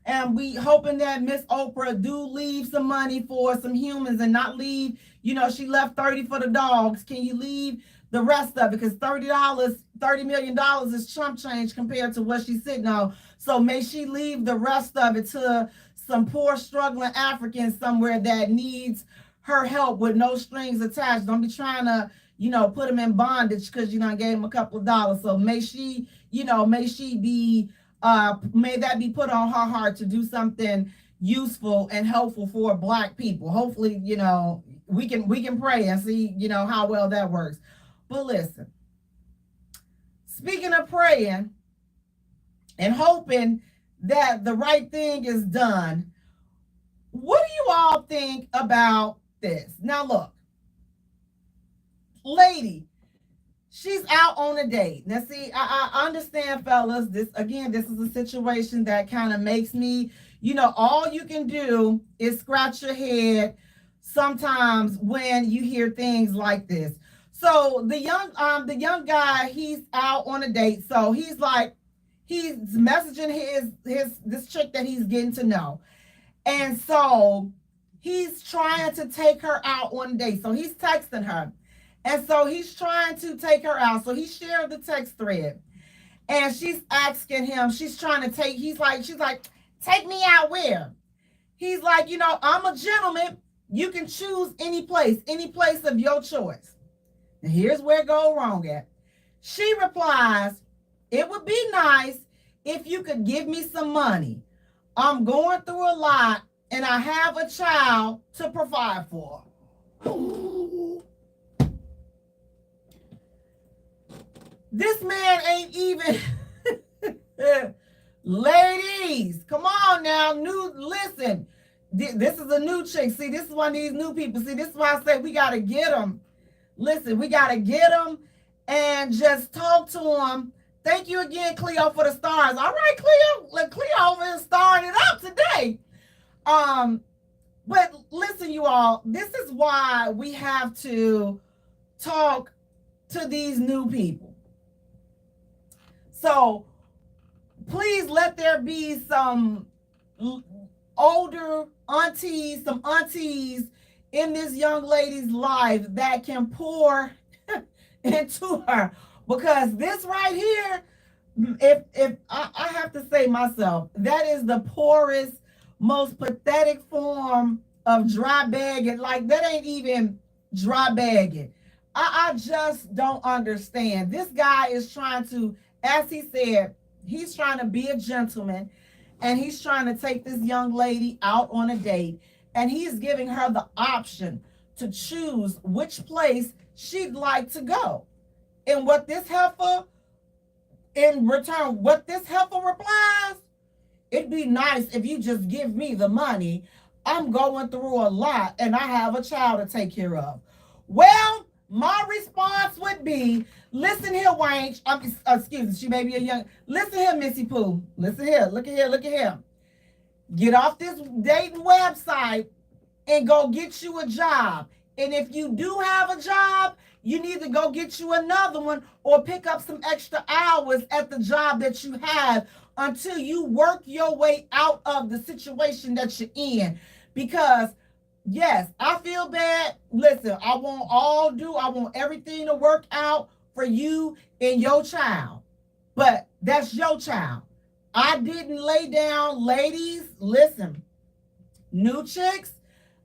Speaker 1: and we hoping that Miss Oprah do leave some money for some humans and not leave, she left 30 for the dogs. Can you leave the rest of it? Because $30 million is chump change compared to what she's sitting on. So may she leave the rest of it to some poor struggling Africans somewhere that needs her help with no strings attached. Don't be trying to, put them in bondage because you done gave them a couple of dollars. So may she be, may that be put on her heart to do something useful and helpful for Black people. Hopefully, we can pray and see, how well that works. But listen, speaking of praying and hoping that the right thing is done, what do you all think about this? Now, look, lady, she's out on a date. Now, see, I understand, fellas, this is a situation that kind of makes me, all you can do is scratch your head sometimes when you hear things like this. So the young guy, he's out on a date. So he's messaging this chick that he's getting to know. And so he's trying to take her out on a date. So he's texting her. And so he's trying to take her out. So he shared the text thread. And she's asking him, she's like, take me out where? He's like, I'm a gentleman. You can choose any place of your choice. And here's where it goes wrong at. She replies, it would be nice if you could give me some money. I'm going through a lot and I have a child to provide for. This man ain't even... Ladies, come on now. Listen, this is a new chick. See, this is one of these new people. See, this is why I say we got to get them. Listen, we got to get them and just talk to them. Thank you again, Cleo, for the stars. All right, Cleo. Cleo over here starring it up today. But listen, you all, this is why we have to talk to these new people. So please let there be some older aunties, some aunties in this young lady's life that can pour into her, because this right here, if I have to say myself, that is the poorest, most pathetic form of dry bagging. Like, that ain't even dry bagging. I just don't understand. This guy is trying to, as he said, he's trying to be a gentleman, and he's trying to take this young lady out on a date. And he's giving her the option to choose which place she'd like to go. And what this heifer, in return, replies, it'd be nice if you just give me the money. I'm going through a lot and I have a child to take care of. Well, my response would be, listen here, Wange. Excuse me, she may be a young. Listen here, Missy Pooh. Listen here, look at here. Get off this dating website and go get you a job. And if you do have a job, you need to go get you another one or pick up some extra hours at the job that you have until you work your way out of the situation that you're in. Because, yes, I feel bad. Listen, I want everything to work out for you and your child. But that's your child. I didn't lay down. Ladies, listen, new chicks,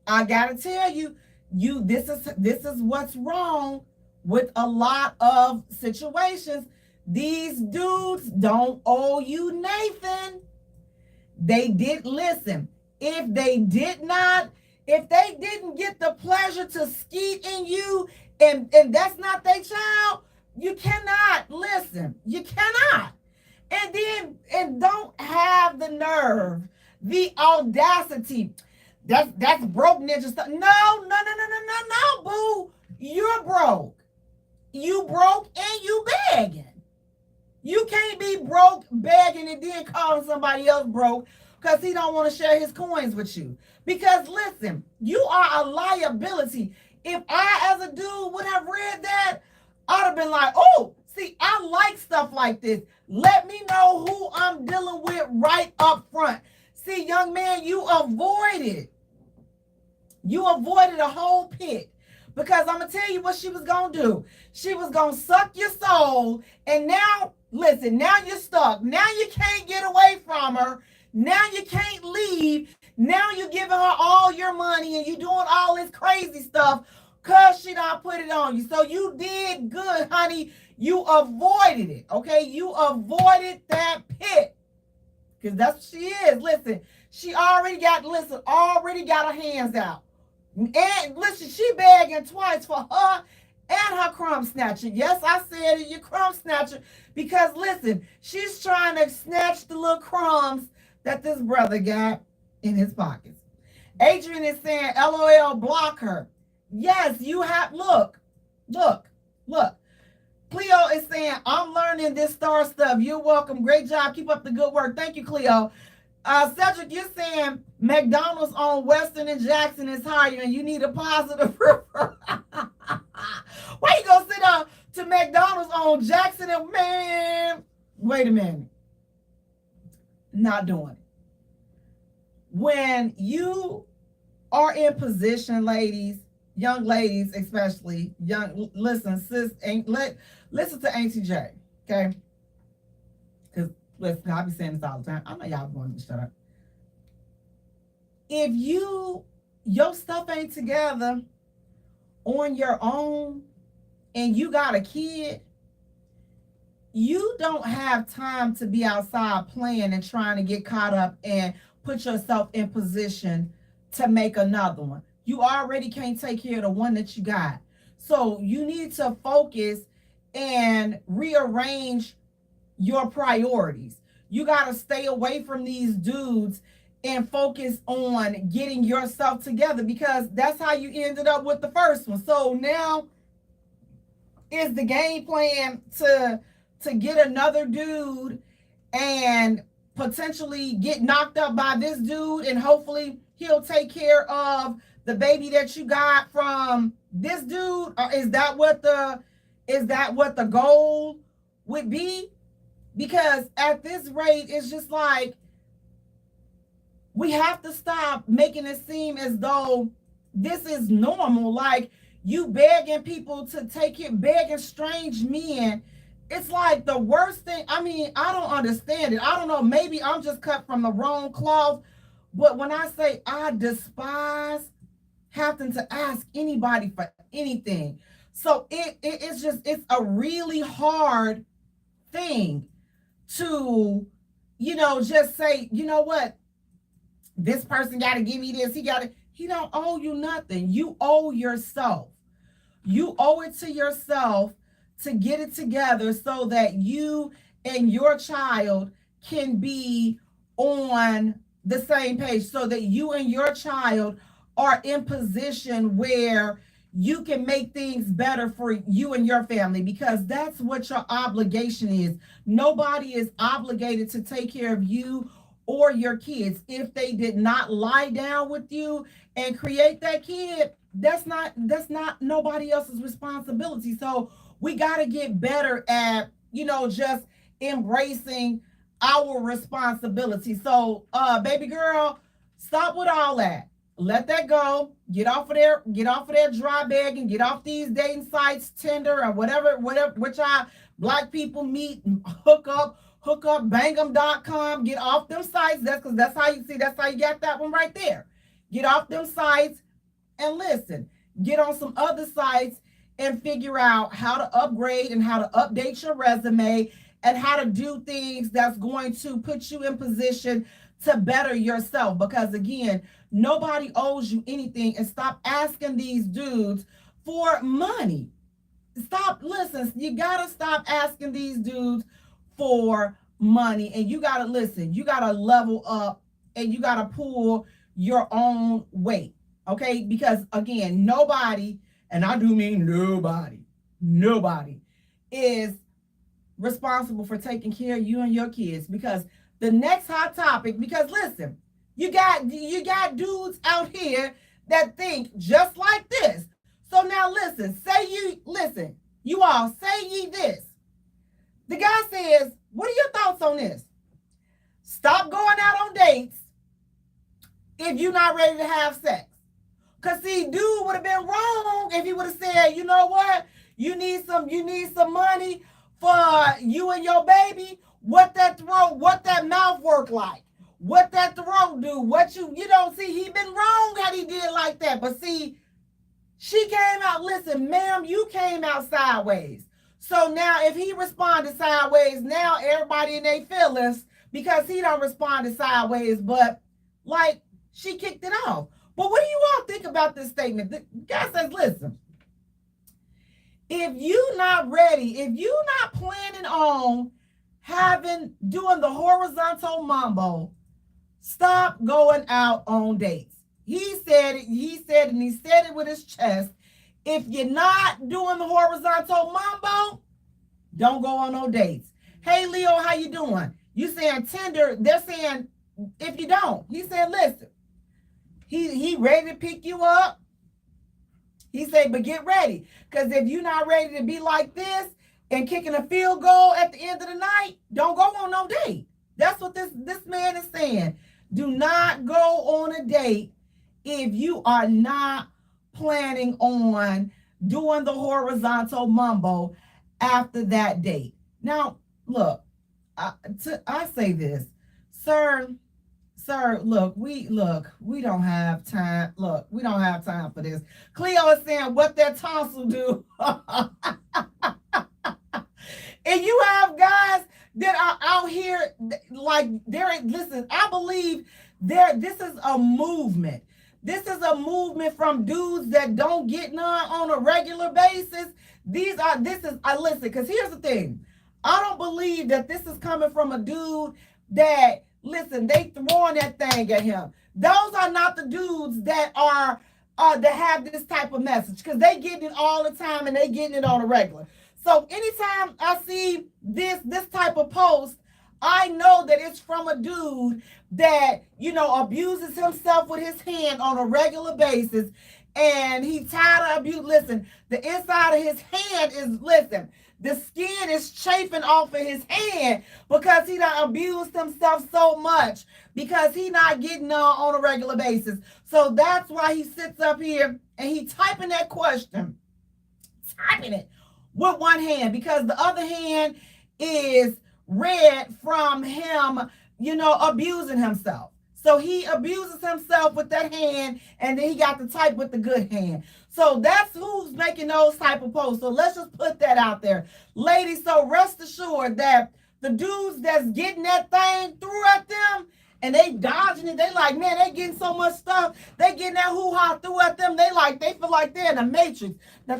Speaker 1: I gotta tell you, this is what's wrong with a lot of situations. These dudes don't owe you Nathan. They did listen. If they didn't get the pleasure to skeet in you, and that's not their child, you cannot listen. You cannot. And don't have the nerve, the audacity. That's broke ninja stuff. No, boo. You're broke. You broke and you begging. You can't be broke, begging, and then calling somebody else broke because he don't want to share his coins with you. Because listen, you are a liability. If I, as a dude, would have read that, I'd have been like, oh, see, I like stuff like this. Let me know who I'm dealing with right up front. See, young man, you avoided. You avoided a whole pit. Because I'm going to tell you what she was going to do. She was going to suck your soul. And now, listen, now you're stuck. Now you can't get away from her. Now you can't leave. Now you're giving her all your money and you're doing all this crazy stuff because she done put it on you. So you did good, honey. You avoided it, okay? You avoided that pit. Because that's what she is. Listen, she already got her hands out. And listen, she begging twice for her and her crumb snatcher. Yes, I said it, you crumb snatcher. Because listen, she's trying to snatch the little crumbs that this brother got in his pockets. Adrian is saying, LOL, block her. Yes, you have, look. Cleo is saying, I'm learning this star stuff. You're welcome. Great job. Keep up the good work. Thank you, Cleo. Cedric, you're saying McDonald's on Western and Jackson is higher and you need a positive referral. Why you gonna sit down to McDonald's on Jackson and, man, wait a minute. Not doing it. When you are in position, ladies, young ladies especially, listen, sis, listen to Auntie J, okay? Because listen, I be saying this all the time. I know y'all going to shut up. If your stuff ain't together on your own and you got a kid, you don't have time to be outside playing and trying to get caught up and put yourself in position to make another one. You already can't take care of the one that you got. So you need to focus and rearrange your priorities. You got to stay away from these dudes and focus on getting yourself together because that's how you ended up with the first one. So now is the game plan to get another dude and potentially get knocked up by this dude and hopefully he'll take care of the baby that you got from this dude? Or is that what the goal would be? Because at this rate, it's just like we have to stop making it seem as though this is normal. Like you begging people to take it, begging strange men. It's like the worst thing. I mean, I don't understand it. I don't know. Maybe I'm just cut from the wrong cloth. But when I say I despise having to ask anybody for anything. So it's a really hard thing to, just say, you know what? This person got to give me this. He don't owe you nothing. You owe yourself. You owe it to yourself to get it together so that you and your child can be on the same page, so that you and your child are in position where you can make things better for you and your family, because that's what your obligation is. Nobody is obligated to take care of you or your kids. If they did not lie down with you and create that kid, that's not nobody else's responsibility. So we got to get better at, just embracing our responsibility. So, baby girl, stop with all that. Let that go. Get off of that dry bag and get off these dating sites, Tinder or whatever, which black people meet, hook up, bangum.com. Get off them sites. That's how you got that one right there. Get off them sites and listen. Get on some other sites and figure out how to upgrade and how to update your resume and how to do things that's going to put you in position to better yourself. Because again, nobody owes you anything, and stop asking these dudes for money. Listen, you gotta stop asking these dudes for money, and you gotta level up, and you gotta pull your own weight. Okay, because again, nobody, and I do mean nobody is responsible for taking care of you and your kids. Because the next hot topic, because listen, you got dudes out here that think just like this. So now listen, you all say ye this. The guy says, what are your thoughts on this? Stop going out on dates if you're not ready to have sex. Cause see, dude would have been wrong if he would have said, you know what? You need some money for you and your baby. What that mouth work like? What that throat do? What you don't see? He been wrong had he did like that. But see, she came out. Listen, ma'am, you came out sideways. So now if he responded sideways, now everybody in their feelings because he don't respond sideways. But like she kicked it off. But what do you all think about this statement? The guy says, listen, if you not ready, if you not planning on doing the horizontal mambo, stop going out on dates. He said it, and he said it with his chest. If you're not doing the horizontal mambo, don't go on no dates. Hey, Leo, how you doing? You saying Tinder, they're saying if you don't. He said, listen, he ready to pick you up. He said, but get ready. Because if you're not ready to be like this and kicking a field goal at the end of the night, don't go on no date. That's what this man is saying. Do not go on a date if you are not planning on doing the horizontal mambo after that date. Now, look, I say this, sir, look, we don't have time. Look, we don't have time for this. Cleo is saying what that tonsil do. And you have guys that are out here like listen, I believe this is a movement. This is a movement from dudes that don't get none on a regular basis. Listen, because here's the thing. I don't believe that this is coming from a dude that, listen, they throwing that thing at him. Those are not the dudes that are that have this type of message, because they getting it all the time and they getting it on a regular. So anytime I see this type of post, I know that it's from a dude that, abuses himself with his hand on a regular basis. And he tired of abuse. Listen, the inside of his hand the skin is chafing off of his hand because he done abused himself so much because he not getting on a regular basis. So that's why he sits up here and he typing that question, typing it with one hand because the other hand is red from him, abusing himself. So he abuses himself with that hand, and then he got to type with the good hand. So that's who's making those type of posts. So let's just put that out there. Ladies, so rest assured that the dudes that's getting that thing through at them, and they dodging it, they like, man, they getting so much stuff. They getting that hoo-ha through at them. They feel like they're in the Matrix. They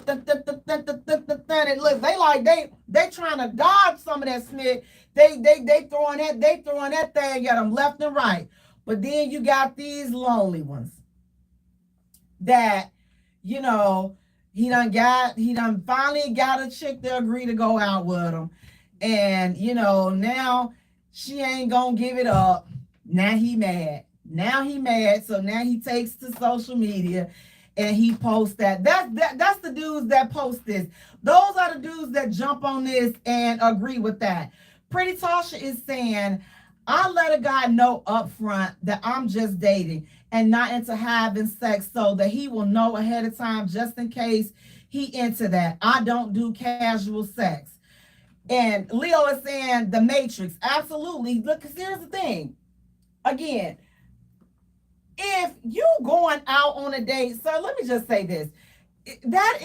Speaker 1: trying to dodge some of that snit. They throwing that thing at them left and right. But then you got these lonely ones that, he done finally got a chick to agree to go out with him. And, now she ain't gonna give it up. Now he mad. So now he takes to social media and he posts that. That's the dudes that post this. Those are the dudes that jump on this and agree with that. Pretty Tasha is saying, I let a guy know up front that I'm just dating and not into having sex so that he will know ahead of time just in case he into that. I don't do casual sex. And Leo is saying the Matrix. Absolutely. Look, because here's the thing. Again, if you going out on a date, so let me just say this. That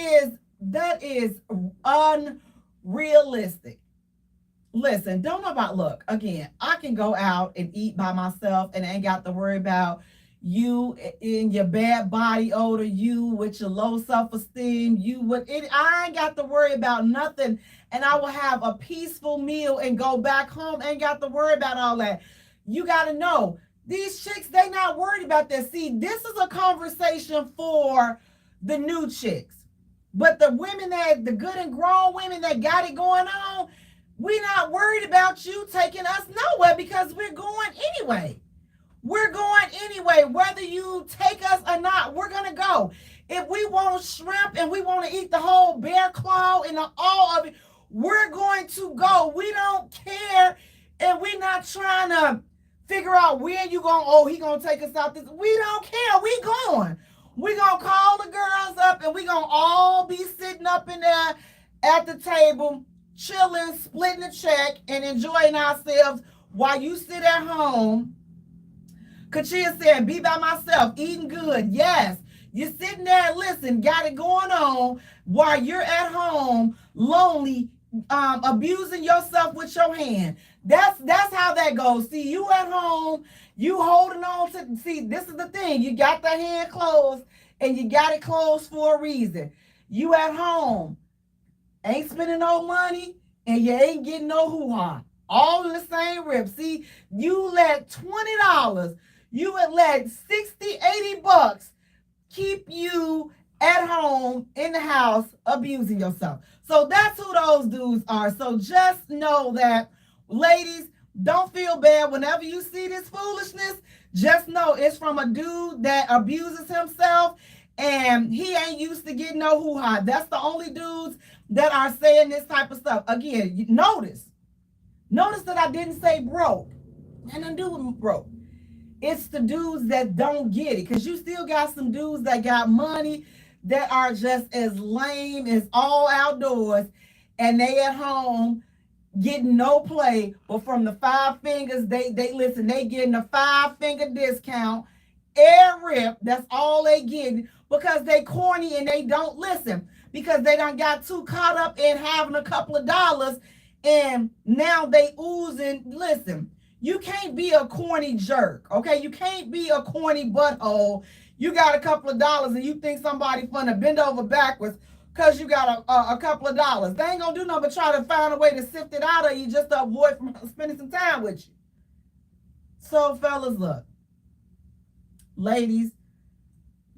Speaker 1: is unrealistic. Listen, don't know about, look, again, I can go out and eat by myself and ain't got to worry about you in your bad body odor, you with your low self-esteem, I ain't got to worry about nothing. And I will have a peaceful meal and go back home. Ain't got to worry about all that. You got to know, These chicks, they not worried about that. See, this is a conversation for the new chicks. But the women the good and grown women that got it going on, we not worried about you taking us nowhere because we're going anyway. We're going anyway. Whether you take us or not, we're going to go. If we want shrimp and we want to eat the whole bear claw and all of it, we're going to go. We don't care. And we're not trying to figure out when you going, oh, he going to take us out this. We don't care. We going. We going to call the girls up and we going to all be sitting up in there at the table, chilling, splitting a check and enjoying ourselves while you sit at home. Kachia said, be by myself, eating good. Yes. You're sitting there, listen, got it going on while you're at home, lonely, abusing yourself with your hand. That's how that goes. See, you at home, you holding on to, see, this is the thing. You got the hand closed and you got it closed for a reason. You at home, ain't spending no money and you ain't getting no hoo-ha. All in the same rip. See, you let $20, you would let 60, 80 bucks keep you at home in the house abusing yourself. So that's who those dudes are. So just know that, ladies, don't feel bad whenever you see this foolishness. Just know it's from a dude that abuses himself and he ain't used to getting no hoo-ha. That's the only dudes that are saying this type of stuff. Again, notice that I didn't say broke. And I do broke. It's the dudes that don't get it, because you still got some dudes that got money that are just as lame as all outdoors, and they at home getting no play. But from the five fingers, they listen, they getting a 5-finger discount. Air rip, that's all they getting, because they corny and they don't listen, because they done got too caught up in having a couple of dollars, and now they oozing. Listen, you can't be a corny jerk, okay? You can't be a corny butthole. You got a couple of dollars and you think somebody finna bend over backwards because you got a couple of dollars. They ain't gonna do nothing but try to find a way to sift it out of you just to avoid from spending some time with you. So, fellas, look. Ladies,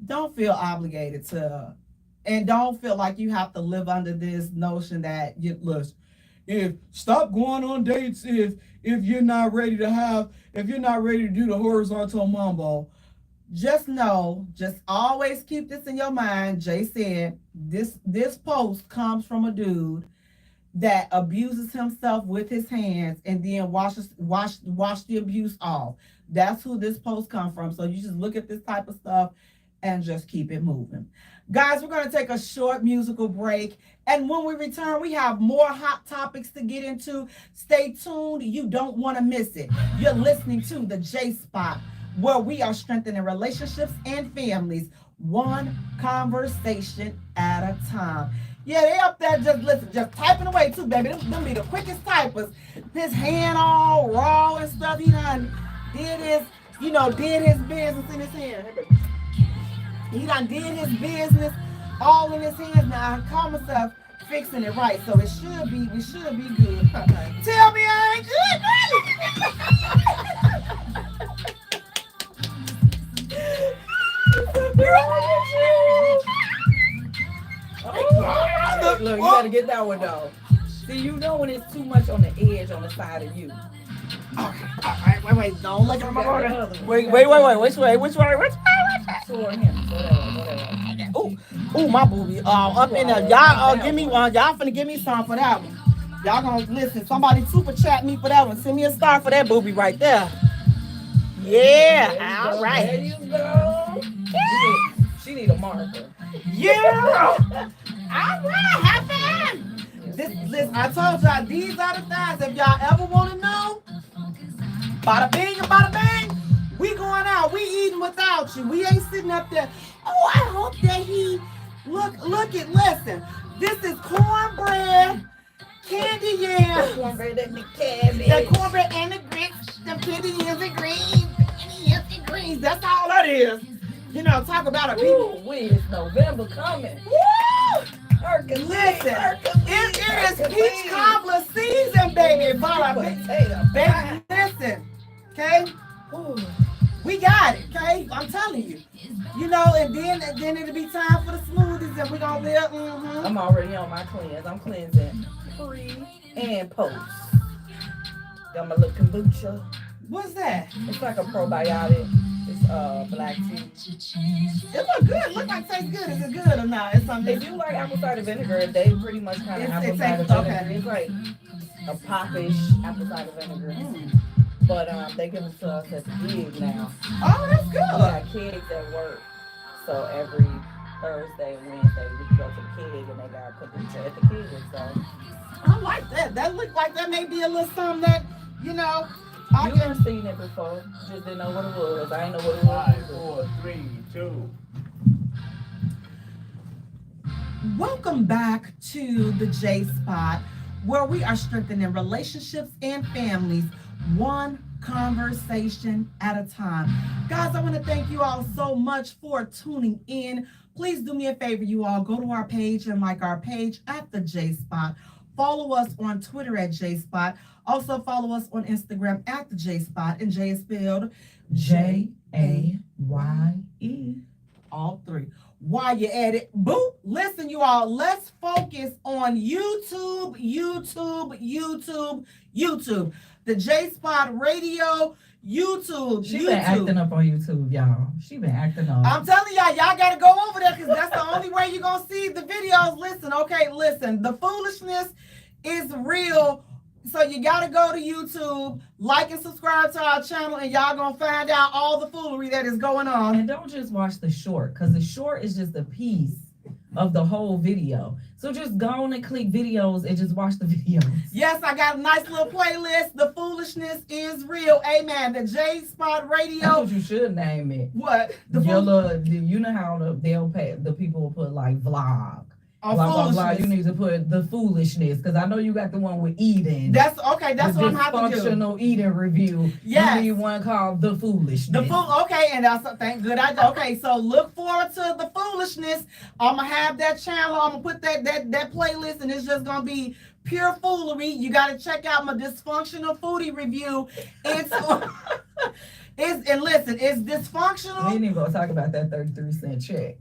Speaker 1: don't feel obligated to, and don't feel like you have to live under this notion that, look, stop going on dates if you're not ready to do the horizontal mambo. Just know, just always keep this in your mind. Jay said this post comes from a dude that abuses himself with his hands and then wash the abuse off. That's who this post comes from. So you just look at this type of stuff and just keep it moving. Guys, we're going to take a short musical break. And when we return, we have more hot topics to get into. Stay tuned. You don't want to miss it. You're listening to the J Spot, where we are strengthening relationships and families, one conversation at a time. Yeah, they up there just typing away too, baby. Them be the quickest typers. His hand all raw and stuff. He done did his business in his hand. He done did his business all in his hands. Now I call myself fixing it right, so we should be good. Tell me I ain't good.
Speaker 2: Look, you gotta get that one though. See, you know when it's too much on the edge on the side of you.
Speaker 1: All right, wait, don't look at my brother. Wait, which way?
Speaker 2: Toward him, whatever.
Speaker 1: Ooh, my booby. Up in there. Y'all give me one. Y'all finna give me some for that one. Y'all gonna listen. Somebody super chat me for that one. Send me a star for that booby right there. Yeah, all right.
Speaker 2: There you go. Yeah. She need a marker.
Speaker 1: Yeah. All right, have fun. Listen, I told y'all, these are the things. If y'all ever want to know, bada bing and bada bang, we going out. We eating without you. We ain't sitting up there. Oh, I hope that he listen. This is cornbread, candy yams.
Speaker 2: The cornbread and the cabbage.
Speaker 1: The cornbread and the grits, the penny yams and greens. That's all that is. You know, talk about a people.
Speaker 2: It's November coming.
Speaker 1: Woo!
Speaker 2: Hercules,
Speaker 1: Listen,
Speaker 2: Hercules,
Speaker 1: it is peach cobbler season, baby. Baby, listen, okay?
Speaker 2: Ooh.
Speaker 1: got it, okay? I'm telling you. You know, and then it'll be time for the smoothies, and we're gonna live. Mm-hmm.
Speaker 2: I'm already on my cleanse. I'm cleansing pre and post. Got my little kombucha.
Speaker 1: What's that?
Speaker 2: It's like a probiotic. It's black tea.
Speaker 1: It look good. Look like it tastes good. Is it good or not? It's something.
Speaker 2: If you like apple cider vinegar, they pretty much kind of apple cider vinegar. It's like a popish apple cider vinegar. But they give it to us at the gig now.
Speaker 1: Oh, that's
Speaker 2: We
Speaker 1: good.
Speaker 2: got kids at work, so every Thursday and Wednesday we can go to the kid and they got kombucha at the kid. So
Speaker 1: I like that. That look like that may be a little something that, you know, I
Speaker 2: you
Speaker 1: can.
Speaker 2: done seen it before, just didn't know what it was. I didn't know what it
Speaker 3: 5,
Speaker 2: was.
Speaker 3: 4, 3, 2.
Speaker 1: Welcome back to the J Spot, where we are strengthening relationships and families one conversation at a time. Guys, I want to thank you all so much for tuning in. Please do me a favor, you all. Go to our page and like our page at the J Spot. Follow us on Twitter at J Spot. Also follow us on Instagram at the J Spot. And J is spelled
Speaker 2: Jaye.
Speaker 1: all three. While you're at it, boop. Listen, you all, let's focus on YouTube. The J Spot Radio, YouTube.
Speaker 4: She been acting up on YouTube, y'all. She been acting up.
Speaker 1: I'm telling y'all gotta go over there because that's the only way you're gonna see the videos. Listen, the foolishness is real. So you gotta go to YouTube, like and subscribe to our channel, and y'all gonna find out all the foolery that is going on.
Speaker 4: And don't just watch the short, because the short is just a piece of the whole video. So just go on and click videos and just watch the videos.
Speaker 1: Yes, I got a nice little playlist. The foolishness is real. Amen. The J Spot
Speaker 4: That's
Speaker 1: Radio.
Speaker 4: what you should name it.
Speaker 1: What?
Speaker 4: You know how they'll pay the people will put like vlog.
Speaker 1: Oh,
Speaker 4: Blah, blah, blah.
Speaker 1: foolishness.
Speaker 4: You need to put the foolishness, because I know you got the one with eating.
Speaker 1: That's okay. That's
Speaker 4: the
Speaker 1: what I'm having to do.
Speaker 4: dysfunctional eating review.
Speaker 1: Yes.
Speaker 4: You need one called the foolishness.
Speaker 1: The fool, okay, and that's thank good. Okay, so look forward to the foolishness. I'm gonna have that channel. I'm gonna put that playlist, and it's just gonna be pure foolery. You gotta check out my dysfunctional foodie review. It's and listen, it's
Speaker 4: We
Speaker 1: dysfunctional.
Speaker 4: ain't even gonna talk about that 33-cent check.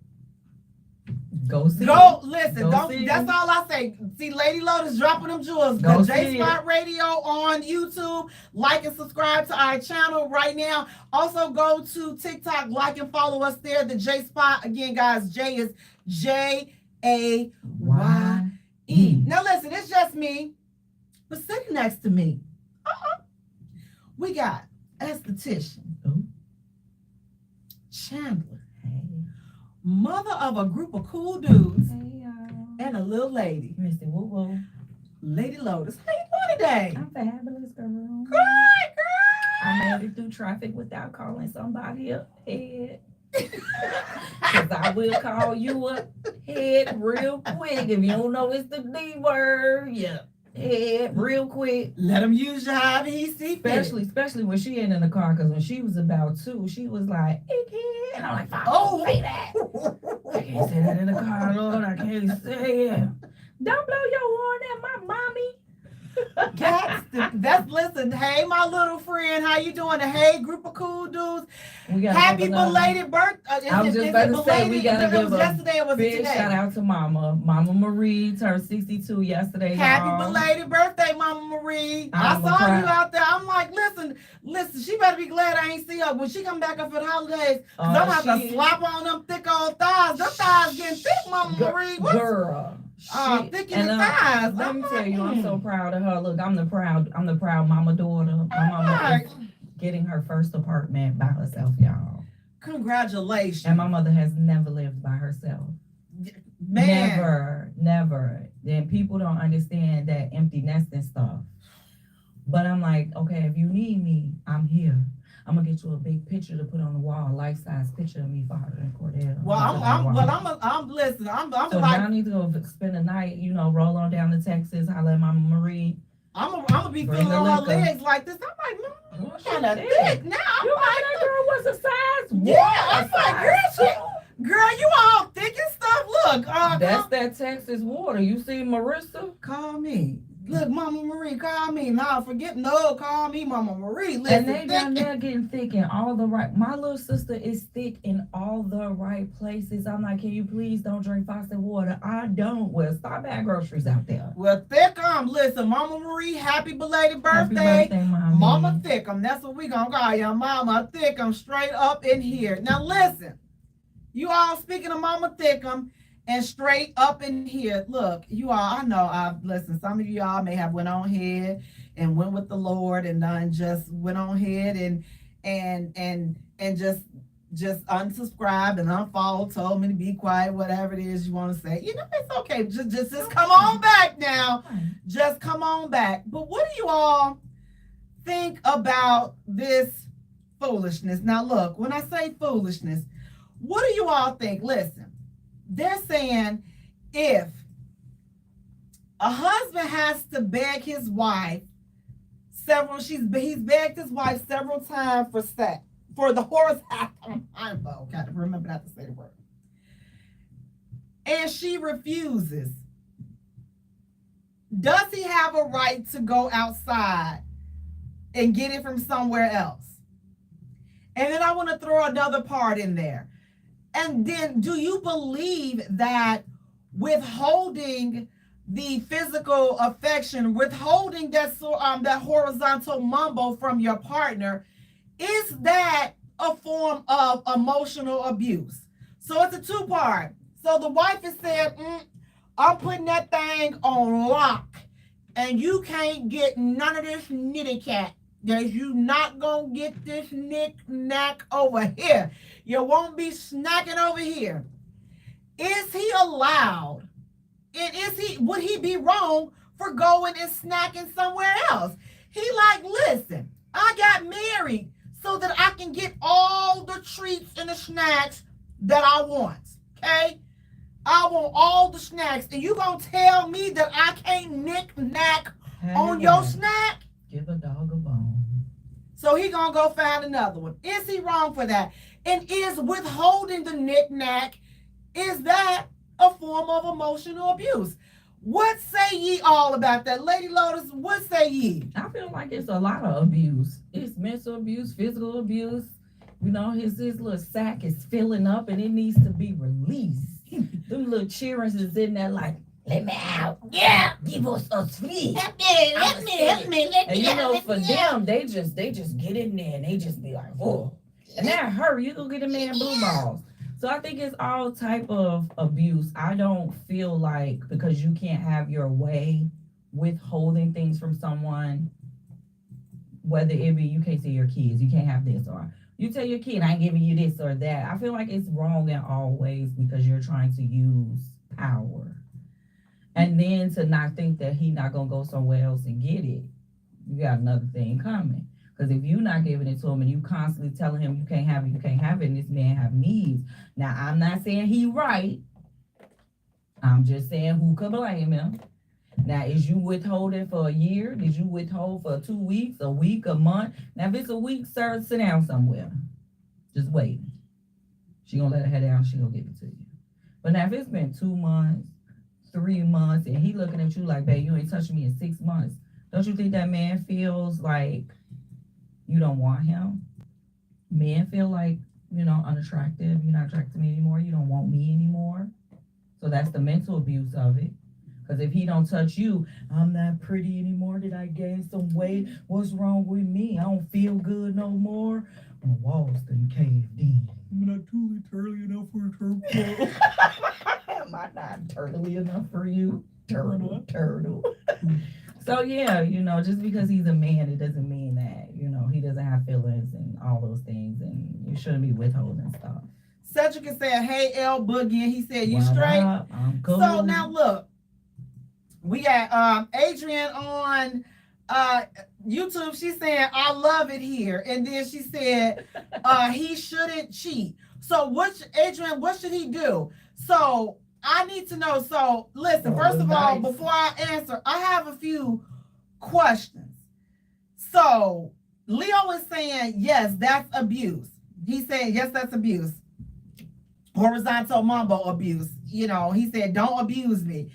Speaker 4: Go see.
Speaker 1: Go listen.
Speaker 4: Go
Speaker 1: Don't.
Speaker 4: see.
Speaker 1: That's all I say. See, Lady Lotus dropping them jewels.
Speaker 4: Go
Speaker 1: The J
Speaker 4: see
Speaker 1: Spot Radio on YouTube. Like and subscribe to our channel right now. Also go to TikTok. Like and follow us there. The J Spot again, guys. J is JAYE. Now listen, it's just me, but sitting next to me, we got esthetician
Speaker 4: Ooh.
Speaker 1: Chandler,
Speaker 4: Hey.
Speaker 1: mother of a group of cool dudes
Speaker 4: Hey, y'all.
Speaker 1: and a little lady.
Speaker 4: Mr. Woo Woo.
Speaker 1: Lady Lotus, how you doing today?
Speaker 4: I'm fabulous, girl.
Speaker 1: Good, girl.
Speaker 4: I made it through traffic without calling somebody up head. Because I will call you up head real quick. If you don't know it's the D word, yeah. Head real quick.
Speaker 1: Let him use you however he see fit.
Speaker 4: Especially when she ain't in the car, because when she was about 2, she was like, hey, kid. And I'm like,
Speaker 1: Oh.
Speaker 4: say that. I can't say that in the car, Lord. I can't say it. Don't blow your horn at my mommy.
Speaker 1: That's listen. Hey, my little friend, how you doing? Hey, group of cool dudes.
Speaker 4: We got
Speaker 1: Happy belated birthday.
Speaker 4: I was just about to say, we gotta give a
Speaker 1: yesterday or was it
Speaker 4: big
Speaker 1: today?
Speaker 4: shout out to Mama Marie turned 62 yesterday.
Speaker 1: Happy
Speaker 4: y'all.
Speaker 1: belated birthday, Mama Marie. I
Speaker 4: I'm
Speaker 1: saw
Speaker 4: proud.
Speaker 1: you out there. I'm like, listen, she better be glad I ain't see her when she come back up for the holidays. Cause I'm gonna have to slap on them thick old thighs. Them thighs getting thick, Mama Marie. What's
Speaker 4: Girl.
Speaker 1: thick in the thighs?
Speaker 4: Let me
Speaker 1: I'm
Speaker 4: tell you, I'm so
Speaker 1: like,
Speaker 4: proud of her. Look, I'm the proud mama daughter. My mama
Speaker 1: Alright.
Speaker 4: is getting her first apartment by herself, y'all.
Speaker 1: Congratulations.
Speaker 4: And my mother has never lived by herself.
Speaker 1: Man.
Speaker 4: Never. And people don't understand that empty nesting stuff. But I'm like, okay, if you need me, I'm here. I'm gonna get you a big picture to put on the wall, a life-size picture of me for her and Cordell.
Speaker 1: Well, I'm listening. I'm
Speaker 4: So
Speaker 1: like,
Speaker 4: y'all need to go spend a night, roll on down to Texas, holler at Mama Marie.
Speaker 1: I'm gonna be
Speaker 4: Bring
Speaker 1: feeling
Speaker 4: the
Speaker 1: her
Speaker 4: liquor.
Speaker 1: legs like this. I'm like, man,
Speaker 4: Well,
Speaker 1: kind of
Speaker 4: she
Speaker 1: thick
Speaker 4: did.
Speaker 1: now.
Speaker 4: You
Speaker 1: I'm
Speaker 4: know that girl was a size one.
Speaker 1: Yeah, I'm like, girl,
Speaker 4: size
Speaker 1: girl, you all thick and stuff. Look,
Speaker 4: two. That's that Texas water. You see Marissa?
Speaker 1: call me. Look, Mama Marie, call me. No, call me Mama Marie. Listen,
Speaker 4: And they down there getting thick in all the right. My little sister is thick in all the right places. I'm like, can you please don't drink faucet water? I don't. Well, stop buying groceries out there.
Speaker 1: Well, Thickum, listen, Mama Marie, happy belated birthday.
Speaker 4: Happy birthday, Mommy.
Speaker 1: Mama Thickum, that's what we gonna call you, Mama Thickum, straight up in here. Now listen, you all speaking of Mama Thickum and straight up in here. Look, you all, I know, listen, some of y'all may have went on ahead and went with the Lord and done just went on ahead and just unsubscribed and unfollowed, told me to be quiet, whatever it is you want to say. You know, it's okay. Just come on back now. Just come on back. But what do you all think about this foolishness? Now, look, when I say foolishness, what do you all think? Listen, they're saying if a husband has to beg his wife he's begged his wife several times for sex, for the horizontal, I gotta remember not to say the word, and she refuses, does he have a right to go outside and get it from somewhere else? And then I want to throw another part in there. And then, do you believe that withholding the physical affection, withholding that horizontal mumbo from your partner, is that a form of emotional abuse? So it's a two-part. So the wife has said, I'm putting that thing on lock, and you can't get none of this nitty cat. That you not gonna get this knick-knack over here. You won't be snacking over here. Is he allowed? And would he be wrong for going and snacking somewhere else? He like, listen, I got married so that I can get all the treats and the snacks that I want. Okay? I want all the snacks. And you gonna tell me that I can't knick-knack on your snack?
Speaker 4: Give a dog a bone.
Speaker 1: So he gonna go find another one. Is he wrong for that? And is withholding the knick-knack, is that a form of emotional abuse? What say ye all about that? Lady Lotus, what say ye?
Speaker 4: I feel like it's a lot of abuse. It's mental abuse, physical abuse. You know, his little sack is filling up and it needs to be released. Them little cheerings is in there like, let me out. Yeah, give us a sleep. Help me. And you know, for them, they just get in there and they just be like, oh. And that hurt. You go get a man blue balls. So I think it's all type of abuse. I don't feel like because you can't have your way withholding things from someone, whether it be you can't see your kids, you can't have this, or you tell your kid I ain't giving you this or that. I feel like it's wrong in all ways because you're trying to use power. And then to not think that he not gonna go somewhere else and get it, you got another thing coming. Because if you're not giving it to him and you constantly telling him you can't have it, and this man have needs. Now, I'm not saying he right. I'm just saying who could blame him. Now, is you withholding for a year? Did you withhold for 2 weeks, a week, a month? Now, if it's a week, sir, sit down somewhere. Just wait. She gonna let her head down, she gonna give it to you. But now, if it's been 2 months, 3 months, and he looking at you like, babe, you ain't touching me in 6 months, don't you think that man feels like you don't want him? Men feel like, unattractive. You're not attracted to me anymore. You don't want me anymore. So that's the mental abuse of it. Because if he don't touch you, I'm not pretty anymore. Did I gain some weight? What's wrong with me? I don't feel good no more. My walls done caved in. Am I not truly turly enough for a turtle? Am I not turtly enough for you? Turtle. So yeah, just because he's a man, it doesn't mean that, he doesn't have feelings and all those things, and you shouldn't be withholding stuff.
Speaker 1: Cedric is saying, hey, L Boogie, and he said, you
Speaker 4: What
Speaker 1: straight?
Speaker 4: up? I'm cool.
Speaker 1: So now look, we got Adrian on YouTube. She's saying, I love it here. And then she said, he shouldn't cheat. So Adrian, what should he do? So I need to know. So listen, first of all, before I answer, I have a few questions. So Leo is saying, yes, that's abuse. He's saying, yes, that's abuse. Horizontal mambo abuse. He said, don't abuse me.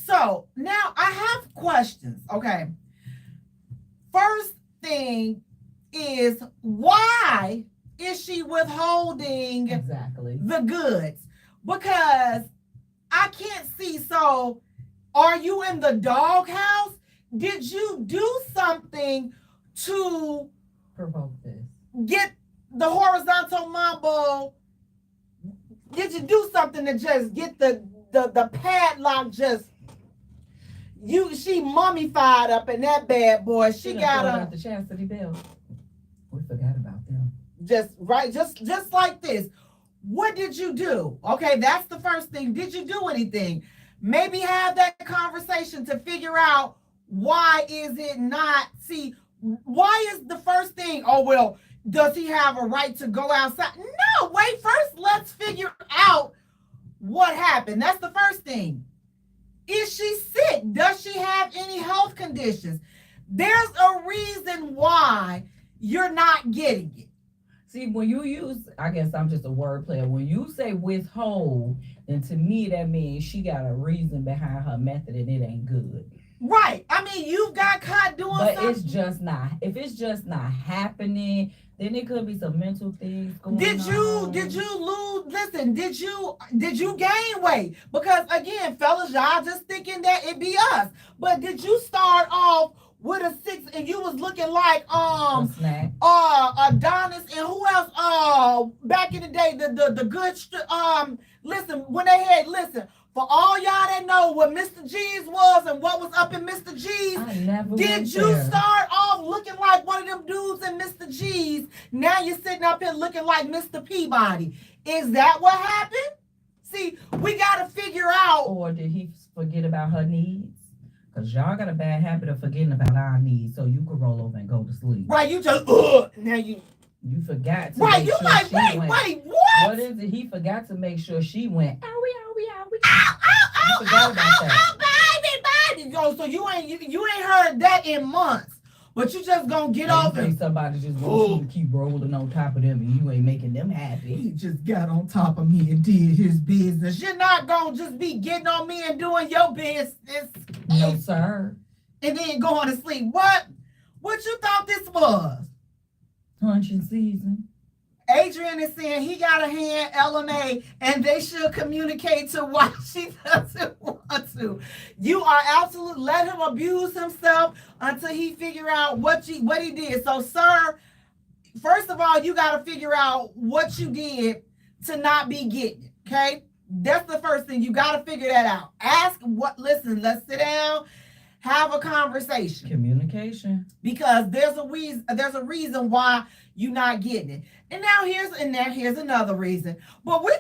Speaker 1: So now I have questions. Okay. First thing is, why is she withholding
Speaker 4: Exactly.
Speaker 1: the goods? Because I can't see. So are you in the doghouse? Did you do something to
Speaker 4: Provoke this.
Speaker 1: get the horizontal mambo? Did you do something to just get the padlock just she mummified up in that bad boy? She got
Speaker 4: out the chastity belt. We forgot about them.
Speaker 1: just like this. What did you do? Okay, that's the first thing. Did you do anything? Maybe have that conversation to figure out why is it not. See, why is the first thing? Oh well, does he have a right to go outside? No, wait. First, let's figure out what happened. That's the first thing. Is she sick? Does she have any health conditions? There's a reason why you're not getting it.
Speaker 4: See, when you use, I guess I'm just a word player. When you say withhold, then to me that means she got a reason behind her method and it ain't good.
Speaker 1: Right. I mean, you've got caught doing
Speaker 4: but
Speaker 1: something.
Speaker 4: it's just not. If it's just not happening, then it could be some mental things going on.
Speaker 1: Did you lose? Listen, did you gain weight? Because again, fellas, y'all just thinking that it be us. But did you start off with a 6 and you was looking like
Speaker 4: snack.
Speaker 1: Adonis and who else back in the day, the good listen, when they had for all y'all that know what Mr. G's was and what was up in Mr. G's, did you start off looking like one of them dudes in Mr. G's? Now you're sitting up here looking like Mr. Peabody. Is that what happened? See, we got to figure out.
Speaker 4: Or did he forget about her needs? Because y'all got a bad habit of forgetting about our needs, so you could roll over and go to sleep.
Speaker 1: Right, you just, now you
Speaker 4: forgot to
Speaker 1: right,
Speaker 4: make
Speaker 1: you
Speaker 4: sure
Speaker 1: like,
Speaker 4: she
Speaker 1: wait,
Speaker 4: went.
Speaker 1: what?
Speaker 4: What is it? He forgot to make sure she went.
Speaker 1: Ow,
Speaker 4: forgot about that.
Speaker 1: Baby. Oh, so you ain't heard that in months. But you just gonna get off and
Speaker 4: somebody just wants you to keep rolling on top of them and you ain't making them happy.
Speaker 1: He just got on top of me and did his business. You're not gonna just be getting on me and doing your business.
Speaker 4: No, sir.
Speaker 1: And then going to sleep. What you thought this was?
Speaker 4: Hunching season.
Speaker 1: Adrian is saying he got a hand LMA and they should communicate to why she doesn't want to. You are absolutely, let him abuse himself until he figure out what he did. So, sir, first of all, you got to figure out what you did to not be getting it, okay? That's the first thing. You got to figure that out. Listen, let's sit down, have a conversation.
Speaker 4: Communication.
Speaker 1: Because there's a reason why you're not getting it. And now here's another reason. But we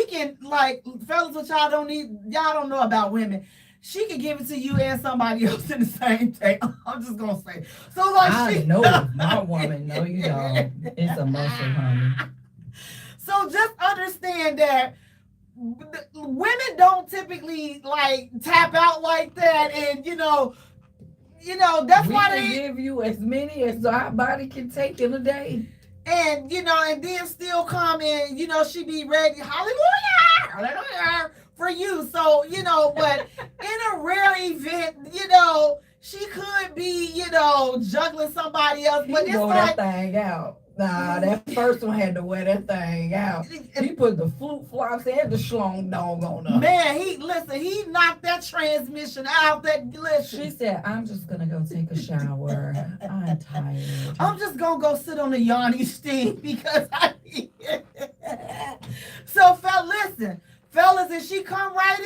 Speaker 1: can, like, fellas, which y'all don't know about women. She can give it to you and somebody else in the same day. I'm just gonna say. So like
Speaker 4: I know my woman. No, you don't. It's a muscle, honey.
Speaker 1: So just understand that women don't typically like tap out like that, and that's why they
Speaker 4: give you as many as our body can take in a day.
Speaker 1: And and then still come and she be ready, hallelujah for you. So but in a rare event, she could be juggling somebody else. But it's like
Speaker 4: that thing out. Nah, that first one had to wear that thing out. He put the flute flops and the schlong dog on her.
Speaker 1: Man, he knocked that transmission out.
Speaker 4: She said, I'm just gonna go take a shower. I'm tired.
Speaker 1: I'm just gonna go sit on the yawny steam because I need it. So fellas, if she come right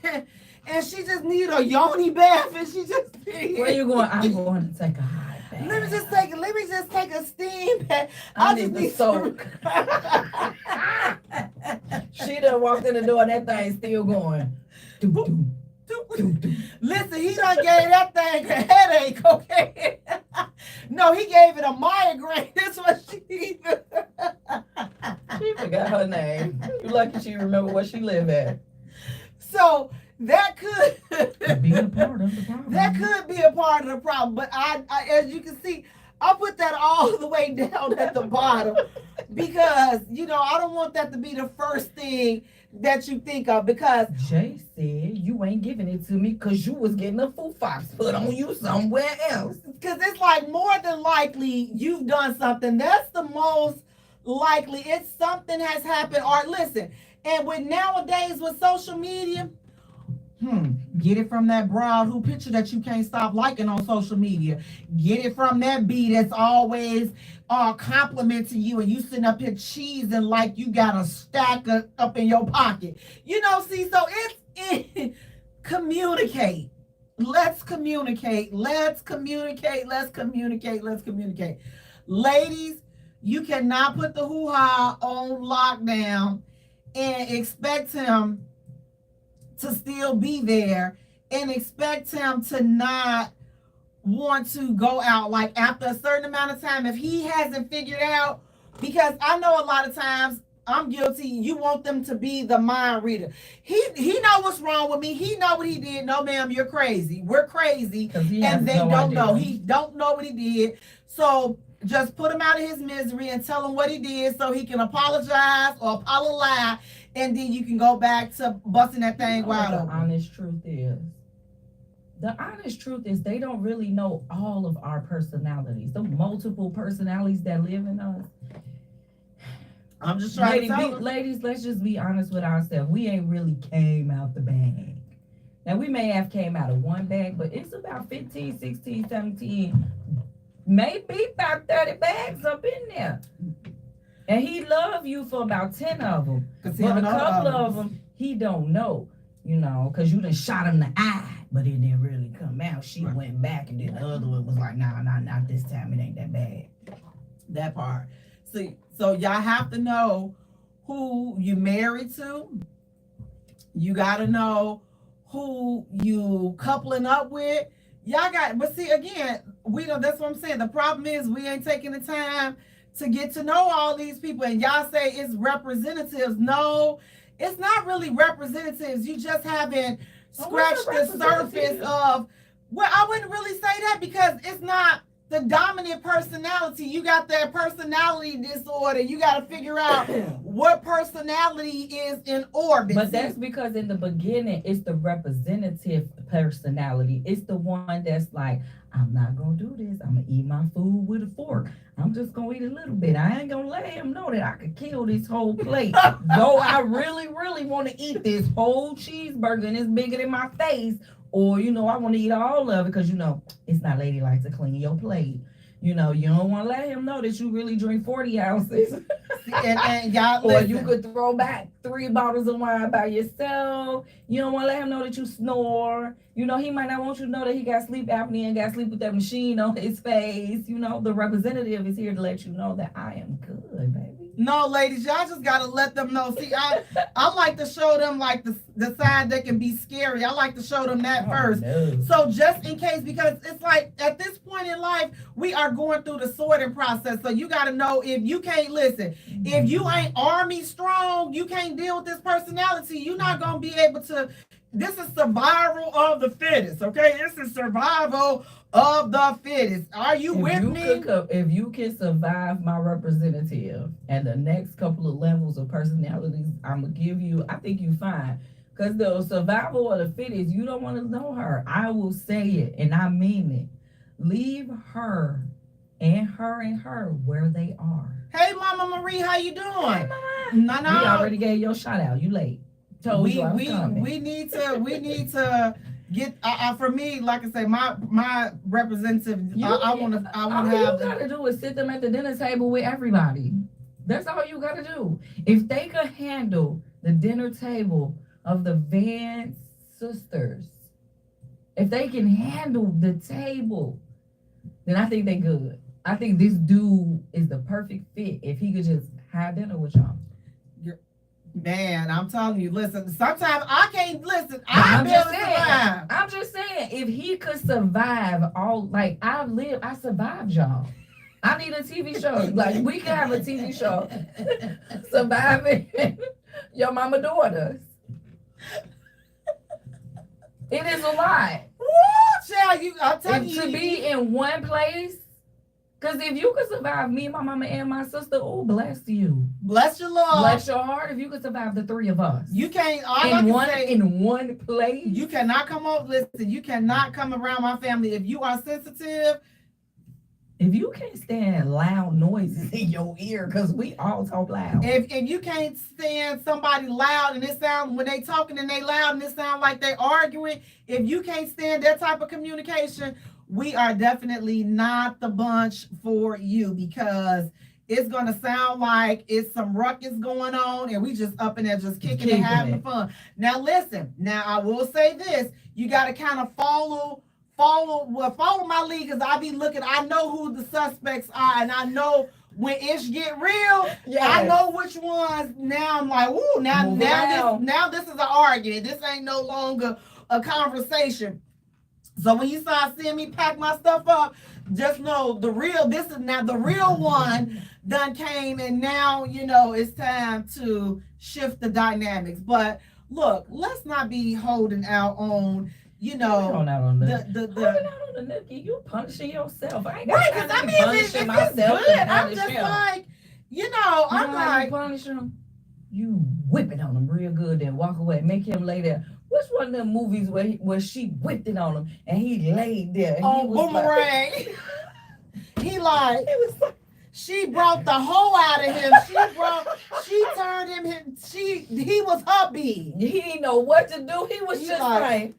Speaker 1: in and she just need a yoni bath and she just
Speaker 4: where you going? I'm going to take a hot bath.
Speaker 1: Let me just take a steam bath.
Speaker 4: I need the soak. She done walked in the door and that thing's still going.
Speaker 1: Listen, he done gave that thing a headache, okay? No, he gave it a migraine. That's what she needed.
Speaker 4: She forgot her name. You lucky she remember where she lived at.
Speaker 1: So that could
Speaker 4: be a part of the problem.
Speaker 1: That could be a part of the problem. But I as you can see, I put that all the way down at the bottom because I don't want that to be the first thing that you think of, because
Speaker 4: Jay said you ain't giving it to me because you was getting a Foo Fox put on you somewhere else.
Speaker 1: because it's like more than likely you've done something. That's the most likely. It's something has happened. Or listen, and with nowadays with social media, get it from that broad who picture that you can't stop liking on social media. Get it from that B that's always complimenting you, and you sitting up here cheesing like you got a stack up in your pocket. See, so it's communicate. Let's communicate. Let's communicate. Let's communicate. Let's communicate. Ladies, you cannot put the hoo-ha on lockdown and expect him to still be there and expect him to not want to go out like after a certain amount of time if he hasn't figured out, because I know a lot of times I'm guilty. You want them to be the mind reader. He know what's wrong with me. He know what he did. No, ma'am, you're crazy. We're crazy. And they don't know. He don't know what he did. So just put him out of his misery and tell him what he did so he can apologize or apologize, and then you can go back to busting that thing wide open.
Speaker 4: The honest truth is they don't really know all of our personalities, the multiple personalities that live in us.
Speaker 1: I'm just trying to tell them.
Speaker 4: Ladies, let's just be honest with ourselves. We ain't really came out the bag. Now, we may have came out of one bag, but it's about 15, 16, 17, maybe about 30 bags up in there. And he love you for about 10 of them. But a couple of them, he don't know, because you done shot him in the eye, but it didn't really come out. She went back, and then the other one was like, nah, not this time. It ain't that bad.
Speaker 1: That part. See, so y'all have to know who you married to. You got to know who you coupling up with. But see, again, that's what I'm saying. The problem is we ain't taking the time to get to know all these people. And y'all say it's representatives. No, it's not really representatives. You just haven't scratched the surface of, well, I wouldn't really say that because it's not the dominant personality. You got that personality disorder. You got to figure out what personality is in orbit.
Speaker 4: But that's because in the beginning, it's the representative personality. It's the one that's like, I'm not going to do this. I'm going to eat my food with a fork. I'm just going to eat a little bit. I ain't going to let him know that I could kill this whole plate. Though I really, really want to eat this whole cheeseburger and it's bigger than my face. Or, I want to eat all of it because, it's not ladylike to clean your plate. You don't want to let him know that you really drink 40 ounces.
Speaker 1: and y'all,
Speaker 4: or you could throw back 3 bottles of wine by yourself. You don't want to let him know that you snore. He might not want you to know that he got sleep apnea and got sleep with that machine on his face. The representative is here to let you know that I am good, baby.
Speaker 1: No, ladies, y'all just got to let them know. See, I like to show them like the side that can be scary. I like to show them that first.
Speaker 4: No.
Speaker 1: So just in case, because it's like at this point in life, we are going through the sorting process. So you got to know if you can't listen, if you ain't army strong, you can't deal with this personality. You're not going to be able to. This is survival of the fittest, okay? This is survival of the fittest. Are you with me?
Speaker 4: If you can survive my representative and the next couple of levels of personalities I'm going to give you, I think you fine. Because the survival of the fittest, you don't want to know her. I will say it, and I mean it. Leave her and her where they are.
Speaker 1: Hey, Mama Marie, how you doing?
Speaker 4: Hey, Mama.
Speaker 1: No.
Speaker 4: We already gave your shout out. You late.
Speaker 1: We need to get for me, like I say, my representative. I want to have.
Speaker 4: All you gotta do is sit them at the dinner table with everybody. That's all you gotta do. If they could handle the dinner table of the Van sisters, if they can handle the table, then I think they good. I think this dude is the perfect fit if he could just have dinner with y'all.
Speaker 1: Man, I'm telling you, listen, sometimes I can't listen.
Speaker 4: I'm just saying, if he could survive I survived y'all. I need a TV show. Like, we can have a TV show. Surviving your mama daughters. It is a lot.
Speaker 1: Woo, child, I'm telling you.
Speaker 4: To be in one place Because if you could survive me, my mama, and my sister, oh, bless you.
Speaker 1: Bless your Lord.
Speaker 4: Bless your heart if you could survive the three of us.
Speaker 1: You can't. All I can say,
Speaker 4: in one place.
Speaker 1: you cannot come up. Listen, you cannot come around my family if you are sensitive.
Speaker 4: If you can't stand loud noises in your ear, because we all talk loud.
Speaker 1: If you can't stand somebody loud and it sounds when they talking and they loud and it sounds like they arguing, if you can't stand that type of communication, we are definitely not the bunch for you, because it's gonna sound like it's some ruckus going on and we just up in there just kicking and having fun. Now listen, now I will say this, you gotta kind of follow my lead, because I be looking, I know who the suspects are, and I know when ish get real, I know which ones. Now I'm like, ooh, now this is an argument. This ain't no longer a conversation. So when you start seeing me pack my stuff up, just know this is now the real one done came, and now it's time to shift the dynamics. But look, let's not be holding out on holding out on
Speaker 4: the nookie, you punishing yourself. I ain't
Speaker 1: right, because I mean, if it's good, I'm just like, I'm like,
Speaker 4: punish him. You whip it on him real good, then walk away, make him lay there. Which one of them movies where she whipped it on him and he laid there?
Speaker 1: On Boomerang. He was like, she brought the hoe out of him. She turned him. He was her bee.
Speaker 4: He didn't know what to do. He was just like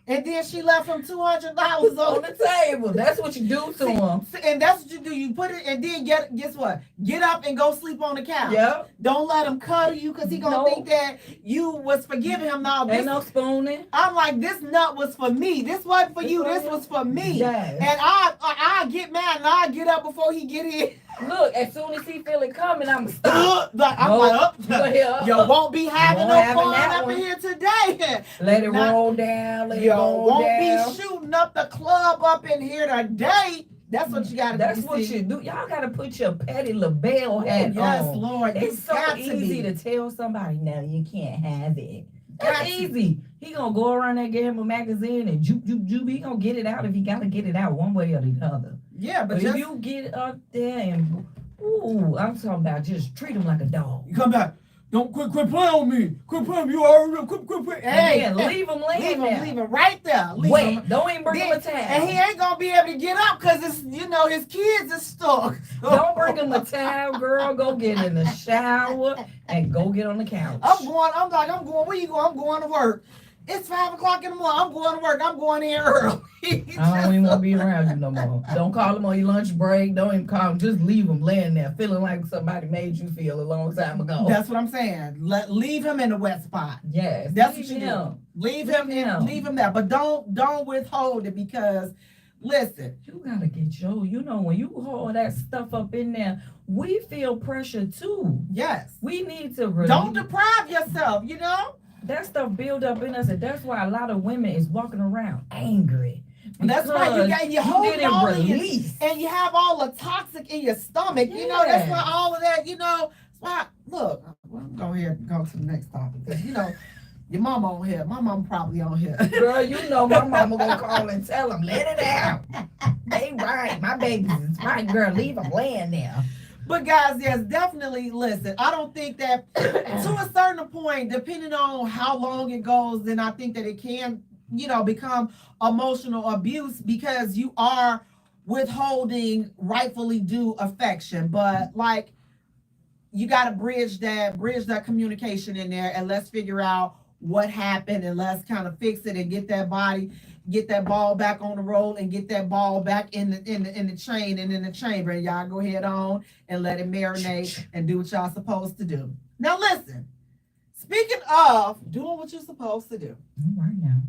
Speaker 1: and then she left him $200
Speaker 4: on the table. That's what you do to him.
Speaker 1: And that's what you do. You put it, and then guess what? Get up and go sleep on the couch.
Speaker 4: Yep.
Speaker 1: Don't let him cuddle you, because he gonna think that you was forgiving him. Now
Speaker 4: ain't no spooning.
Speaker 1: I'm like, this nut was for me. This wasn't for you. This was for me.
Speaker 4: Yes.
Speaker 1: And I get mad and I get up before he get in.
Speaker 4: Look, as soon as he feel it coming, I'm stop.
Speaker 1: You won't be having no fun up in here today.
Speaker 4: Let it roll down.
Speaker 1: You won't be shooting up the club up in here today. That's what you got to do.
Speaker 4: That's what you do. Y'all got to put your petty LaBelle hat on.
Speaker 1: Yes, Lord.
Speaker 4: It's so easy to tell somebody, no, you can't have it. That's easy. He gonna go around there, get him a magazine, and juke. He gonna get it out if he gotta get it out one way or the other.
Speaker 1: Yeah, but
Speaker 4: if you get up there and, I'm talking about just treat him like a dog.
Speaker 1: You come back. Don't quit playing with me. Quit playing. You already quit.
Speaker 4: Hey, leave him laying there.
Speaker 1: Leave him right there.
Speaker 4: Wait, don't even bring him a towel.
Speaker 1: And he ain't gonna be able to get up because it's his kids is stuck.
Speaker 4: Don't bring him a towel, girl. Go get in the shower and go get on the couch.
Speaker 1: I'm going. Where you going? I'm going to work. It's 5 o'clock in the morning. I'm going to work. I'm going in early.
Speaker 4: I don't even want to be around you no more. Don't call him on your lunch break. Don't even call him. Just leave him laying there, feeling like somebody made you feel a long time ago.
Speaker 1: That's what I'm saying. Leave him in the wet spot.
Speaker 4: Yes,
Speaker 1: that's what you do. Leave him there, but don't withhold it, because listen,
Speaker 4: you gotta get when you hold that stuff up in there, we feel pressure too.
Speaker 1: Yes,
Speaker 4: we need to release.
Speaker 1: Don't deprive yourself.
Speaker 4: That stuff build up in us, and that's why a lot of women is walking around angry.
Speaker 1: That's right. You hold it all in, and you have all the toxic in your stomach.
Speaker 4: Yeah.
Speaker 1: That's why all of that. Why? Look, we'll go ahead and go to the next topic. Your mama on here. My mama probably on here.
Speaker 4: Girl, my mama gonna call and tell them, let it out. They right. My babies is right, girl. Leave them laying there.
Speaker 1: But guys, yes, definitely listen. I don't think that to a certain point, depending on how long it goes, then I think that it can, become emotional abuse, because you are withholding rightfully due affection. But you got to bridge that communication in there, and let's figure out what happened, and let's kind of fix it and get that ball back on the roll, and get that ball back in the chain and in the chamber. And y'all go ahead on and let it marinate and do what y'all supposed to do. Now listen, speaking of doing what you're supposed to do.
Speaker 4: All right now.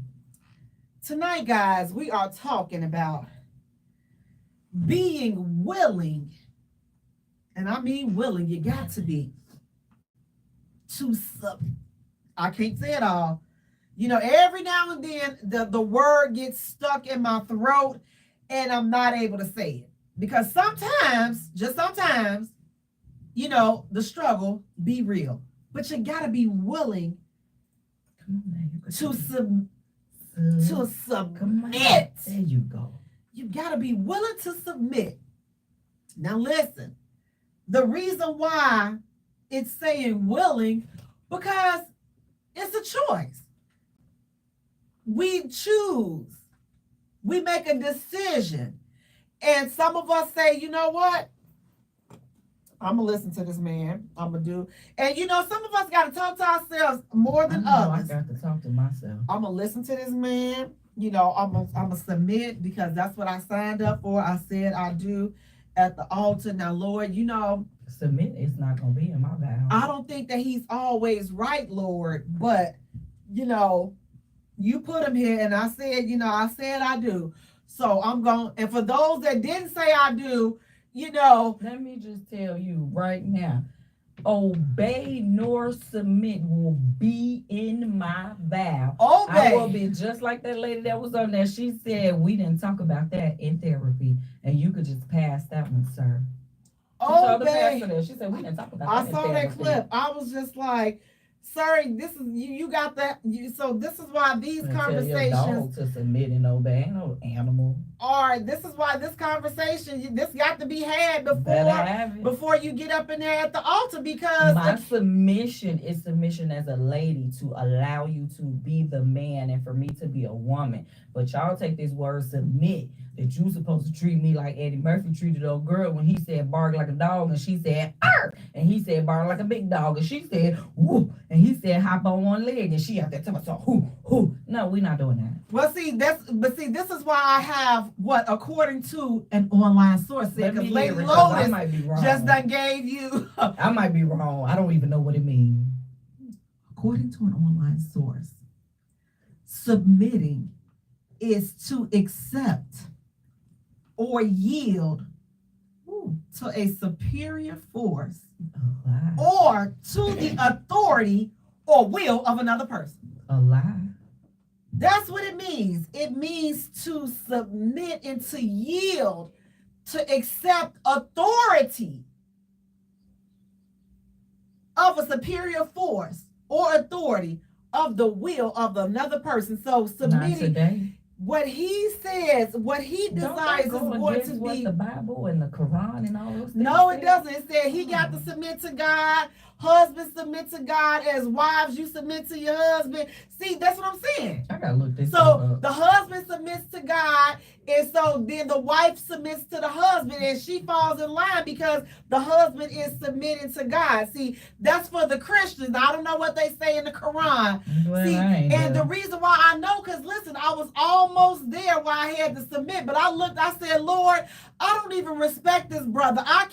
Speaker 1: Tonight, guys, we are talking about being willing, and I mean willing, you got to be, I can't say it all. Every now and then the word gets stuck in my throat and I'm not able to say it. Because sometimes, just sometimes, the struggle be real. But you gotta be willing to submit.
Speaker 4: There you go.
Speaker 1: You got to be willing to submit. Now listen, the reason why it's saying willing, because it's a choice. We choose. We make a decision. And some of us say, you know what? I'm going to listen to this man. I'm going to do. And some of us got to talk to ourselves more than others.
Speaker 4: I got to talk to myself.
Speaker 1: I'm going to listen to this man. I'm going to submit because that's what I signed up for. I said I do at the altar. Now, Lord,
Speaker 4: submit is not going to be in my vow.
Speaker 1: I don't think that he's always right, Lord. But, you put him here and I said, I said I do. So I'm going, and for those that didn't say I do,
Speaker 4: let me just tell you right now, obey nor submit will be in my vow.
Speaker 1: Obey.
Speaker 4: I will be just like that lady that was on there. She said we didn't talk about that in therapy, and you could just pass that one, sir.
Speaker 1: Obey.
Speaker 4: She said we didn't talk about
Speaker 1: I
Speaker 4: that.
Speaker 1: saw that clip. I was just like, sir, this is you got that. So this is why these conversations
Speaker 4: tell your dog to submit and obey. No animal.
Speaker 1: This is why this conversation, this got to be had before you get up in there at the altar, because
Speaker 4: my submission is submission as a lady to allow you to be the man and for me to be a woman. But y'all take this word submit, that you supposed to treat me like Eddie Murphy treated old girl when he said bark like a dog and she said arr, and he said bark like a big dog and she said whoo, and he said hop on one leg and she out there telling myself whoo. No, we're not doing that.
Speaker 1: Well, this is why I have what according to an online source said, because Lady Lotus just done gave you.
Speaker 4: I might be wrong. I don't even know what it means.
Speaker 1: According to an online source, submitting is to accept or yield to a superior force or to the authority or will of another person.
Speaker 4: A lie.
Speaker 1: That's what it means. It means to submit and to yield, to accept authority of a superior force or authority of the will of another person. So submitting what he says, what he desires is going to be
Speaker 4: the Bible and the Quran and all those things.
Speaker 1: No, it doesn't. It said he got to submit to God. Husbands submit to God. As wives, you submit to your husband. See, that's what I'm saying.
Speaker 4: I gotta look this
Speaker 1: up. The husband submits to God, and so then the wife submits to the husband, and she falls in line because the husband is submitting to God. See, that's for the Christians. I don't know what they say in the Quran. The reason why I know, because listen, I was almost there where I had to submit, but I said, Lord, I don't even respect this brother. I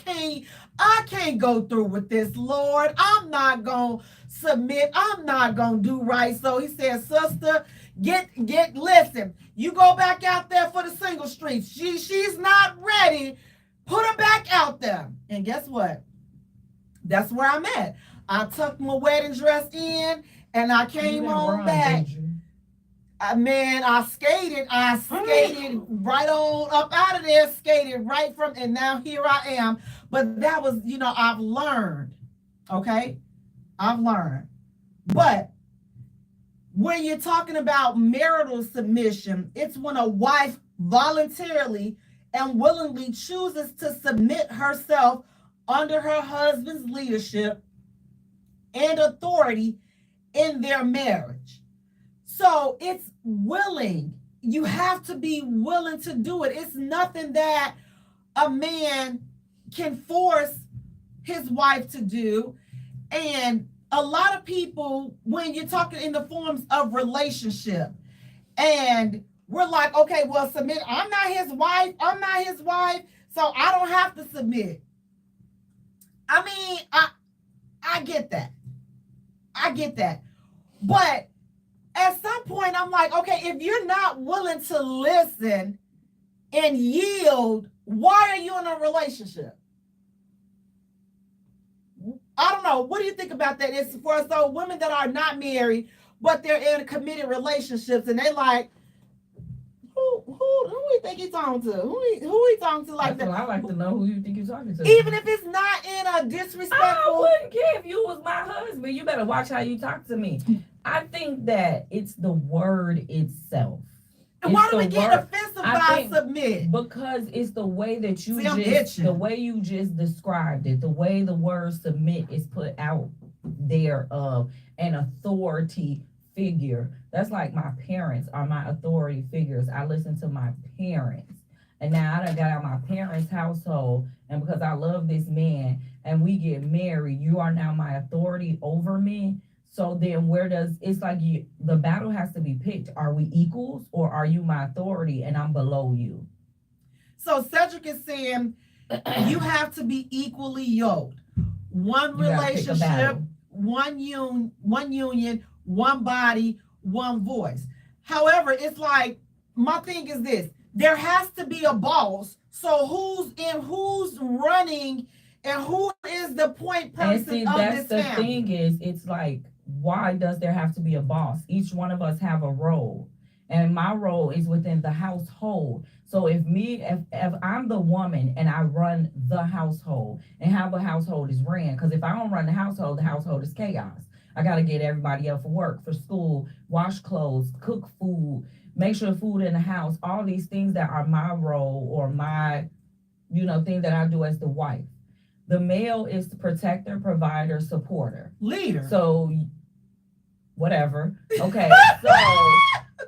Speaker 1: can't go through with this, Lord. I'm not going to submit. I'm not going to do right. So he said, sister, listen, you go back out there for the single streets. She's not ready. Put her back out there. And guess what? That's where I'm at. I tucked my wedding dress in and I came on back. I skated right on up out of there, skated right from, and now here I am. But that was, I've learned, okay? I've learned. But when you're talking about marital submission, it's when a wife voluntarily and willingly chooses to submit herself under her husband's leadership and authority in their marriage. So it's willing. You have to be willing to do it. It's nothing that a man can force his wife to do. And a lot of people, when you're talking in the forms of relationship, and we're like, okay, well, submit. I'm not his wife, so I don't have to submit. I mean, I get that. But at some point, I'm like, okay, if you're not willing to listen and yield, why are you in a relationship? I don't know. What do you think about that? It's for so women that are not married, but they're in committed relationships, and they like, who you think he's talking to? Who he talking to like that?
Speaker 4: I like to know who you think you're talking to.
Speaker 1: Even if it's not in a disrespectful.
Speaker 4: I wouldn't care if you was my husband. You better watch how you talk to me. I think that it's the word itself.
Speaker 1: And why do we
Speaker 4: the
Speaker 1: get
Speaker 4: word.
Speaker 1: offensive
Speaker 4: I
Speaker 1: by
Speaker 4: think
Speaker 1: submit?
Speaker 4: Because it's the way that you
Speaker 1: See, I'm
Speaker 4: just
Speaker 1: itching.
Speaker 4: the way you just described it, the way the word submit is put out there of an authority figure. That's like my parents are my authority figures. I listen to my parents. And now I done got out my parents' household, and because I love this man and we get married, you are now my authority over me. So then where does it's like the battle has to be picked. Are we equals or are you my authority and I'm below you?
Speaker 1: So Cedric is saying you have to be equally yoked. One relationship, one union, one body, one voice. However, it's like my thing is this: there has to be a boss. So who's running, and who is the point person
Speaker 4: and see,
Speaker 1: of
Speaker 4: that's
Speaker 1: this
Speaker 4: the
Speaker 1: family?
Speaker 4: thing is, it's like, why does there have to be a boss? Each one of us have a role, and my role is within the household. So if I'm the woman and I run the household and how the household is ran, because if I don't run the household is chaos. I got to get everybody up for work, for school, wash clothes, cook food, make sure food in the house, all these things that are my role or my, thing that I do as the wife. The male is the protector, provider, supporter.
Speaker 1: Leader.
Speaker 4: So, whatever. Okay, so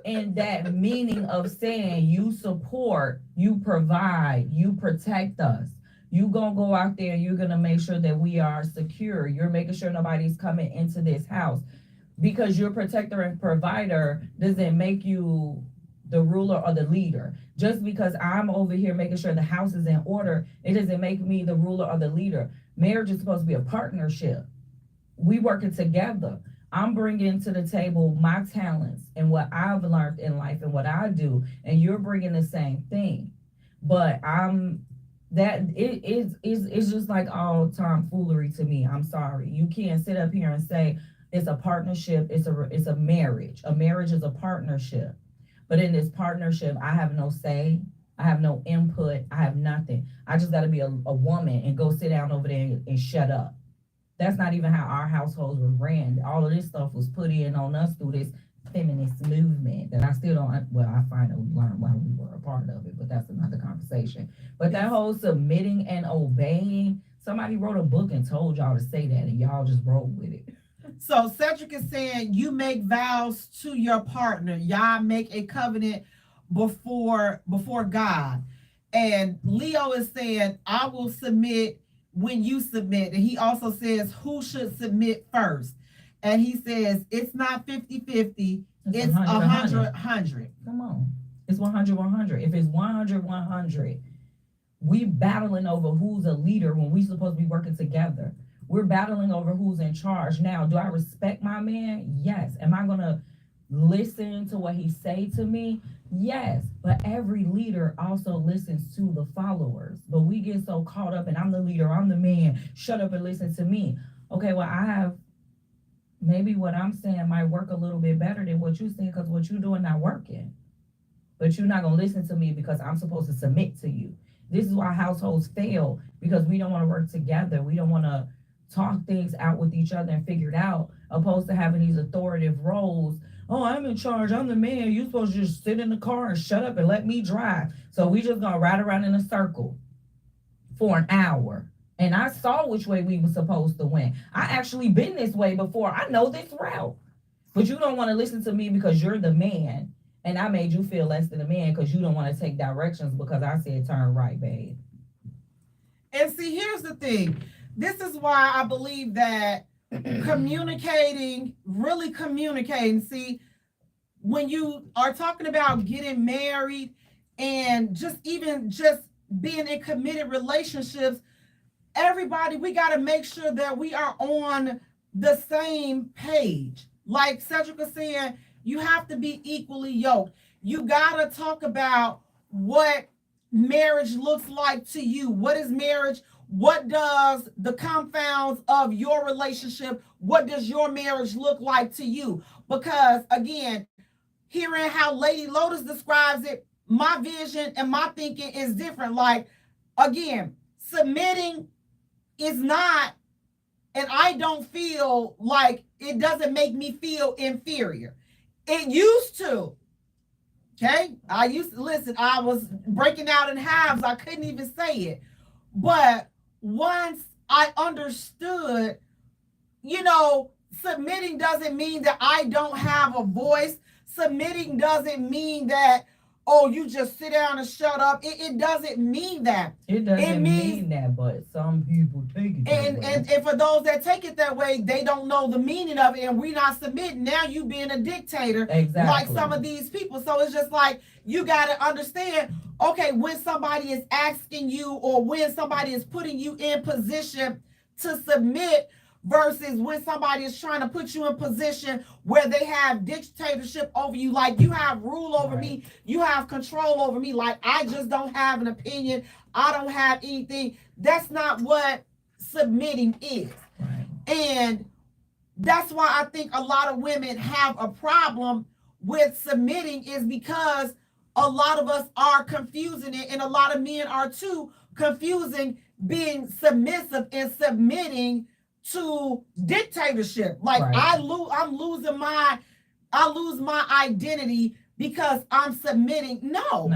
Speaker 4: in that meaning of saying you support, you provide, you protect us. You gonna go out there and you're gonna make sure that we are secure. You're making sure nobody's coming into this house. Because you're protector and provider doesn't make you the ruler or the leader. Just because I'm over here making sure the house is in order, it doesn't make me the ruler or the leader. Marriage is supposed to be a partnership. We working together. I'm bringing to the table my talents and what I've learned in life and what I do, and you're bringing the same thing. But it's just like all tomfoolery to me. I'm sorry. You can't sit up here and say it's a partnership. It's a marriage. A marriage is a partnership. But in this partnership, I have no say. I have no input. I have nothing. I just got to be a woman and go sit down over there and shut up. That's not even how our households were ran. All of this stuff was put in on us through this feminist movement that I still don't, well, I finally learned why we were a part of it, but that's another conversation. But that whole submitting and obeying, somebody wrote a book and told y'all to say that and y'all just roll with it.
Speaker 1: So Cedric is saying you make vows to your partner. Y'all make a covenant before God. And Leo is saying, I will submit when you submit. And he also says, who should submit first? And he says, it's not 50-50. It's 100-100.
Speaker 4: Come on. It's 100-100. If it's 100-100, we battling over who's a leader when we supposed to be working together. We're battling over who's in charge. Now, do I respect my man? Yes. Am I going to listen to what he say to me? Yes. But every leader also listens to the followers. But we get so caught up and I'm the leader, I'm the man. Shut up and listen to me. Okay, well, maybe what I'm saying might work a little bit better than what you're saying because what you're doing not working. But you're not going to listen to me because I'm supposed to submit to you. This is why households fail, because we don't want to work together. We don't want to talk things out with each other and figure it out, opposed to having these authoritative roles. Oh, I'm in charge. I'm the man. You're supposed to just sit in the car and shut up and let me drive. So we just going to ride around in a circle for an hour. And I saw which way we were supposed to win. I actually been this way before. I know this route. But you don't want to listen to me because you're the man. And I made you feel less than a man because you don't want to take directions because I said turn right, babe.
Speaker 1: And see, here's the thing. This is why I believe that really communicating. See, when you are talking about getting married and just being in committed relationships, everybody, we got to make sure that we are on the same page. Like Cedric was saying, you have to be equally yoked. You got to talk about what marriage looks like to you. What is marriage? What does the confounds of your relationship, what does your marriage look like to you? Because again, hearing how Lady Lotus describes it, my vision and my thinking is different. Like, again, submitting is not, and I don't feel like, it doesn't make me feel inferior. It used to. Okay, I used to listen. I was breaking out in halves. I couldn't even say it. But once I understood, submitting doesn't mean that I don't have a voice. Submitting doesn't mean that, oh, you just sit down and shut up. It doesn't mean that.
Speaker 4: It doesn't mean that, but some people take it that way.
Speaker 1: And for those that take it that way, they don't know the meaning of it, and we're not submitting. Now you being a dictator,
Speaker 4: exactly,
Speaker 1: like some of these people. So it's just like, you got to understand, okay, when somebody is asking you or when somebody is putting you in position to submit versus when somebody is trying to put you in position where they have dictatorship over you, like you have rule over me, you have control over me, like I just don't have an opinion, I don't have anything. That's not what submitting is. And that's why I think a lot of women have a problem with submitting, is because a lot of us are confusing it, and a lot of men are too, confusing being submissive and submitting to dictatorship. Like I lose my identity because I'm submitting. No.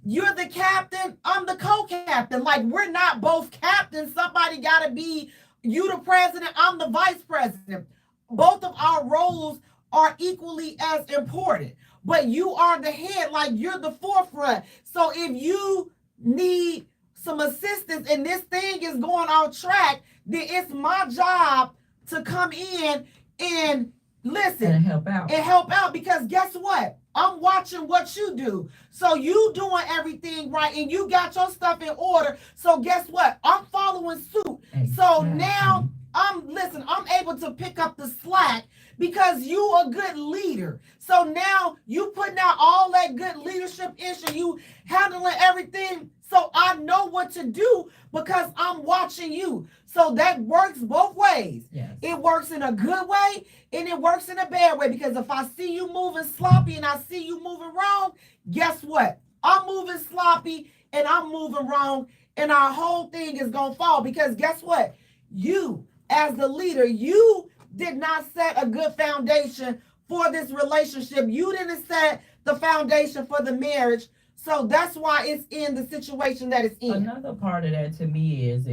Speaker 1: You're the captain, I'm the co-captain. Like, we're not both captains. Somebody got to be, you the president, I'm the vice president. Both of our roles are equally as important. But you are the head, like you're the forefront. So if you need some assistance and this thing is going off track, then it's my job to come in and listen
Speaker 4: and help out,
Speaker 1: because guess what? I'm watching what you do. So you doing everything right and you got your stuff in order. So guess what? I'm following suit. Exactly. So now I'm able to pick up the slack because you a good leader. So now you putting out all that good leadership issue, you handling everything. So I know what to do because I'm watching you. So that works both ways.
Speaker 4: Yes.
Speaker 1: It works in a good way and it works in a bad way, because if I see you moving sloppy and I see you moving wrong, guess what? I'm moving sloppy and I'm moving wrong, and our whole thing is going to fall, because guess what? You, as the leader, you did not set a good foundation for this relationship. You didn't set the foundation for the marriage. So that's why it's in the situation that it's in.
Speaker 4: Another part of that to me is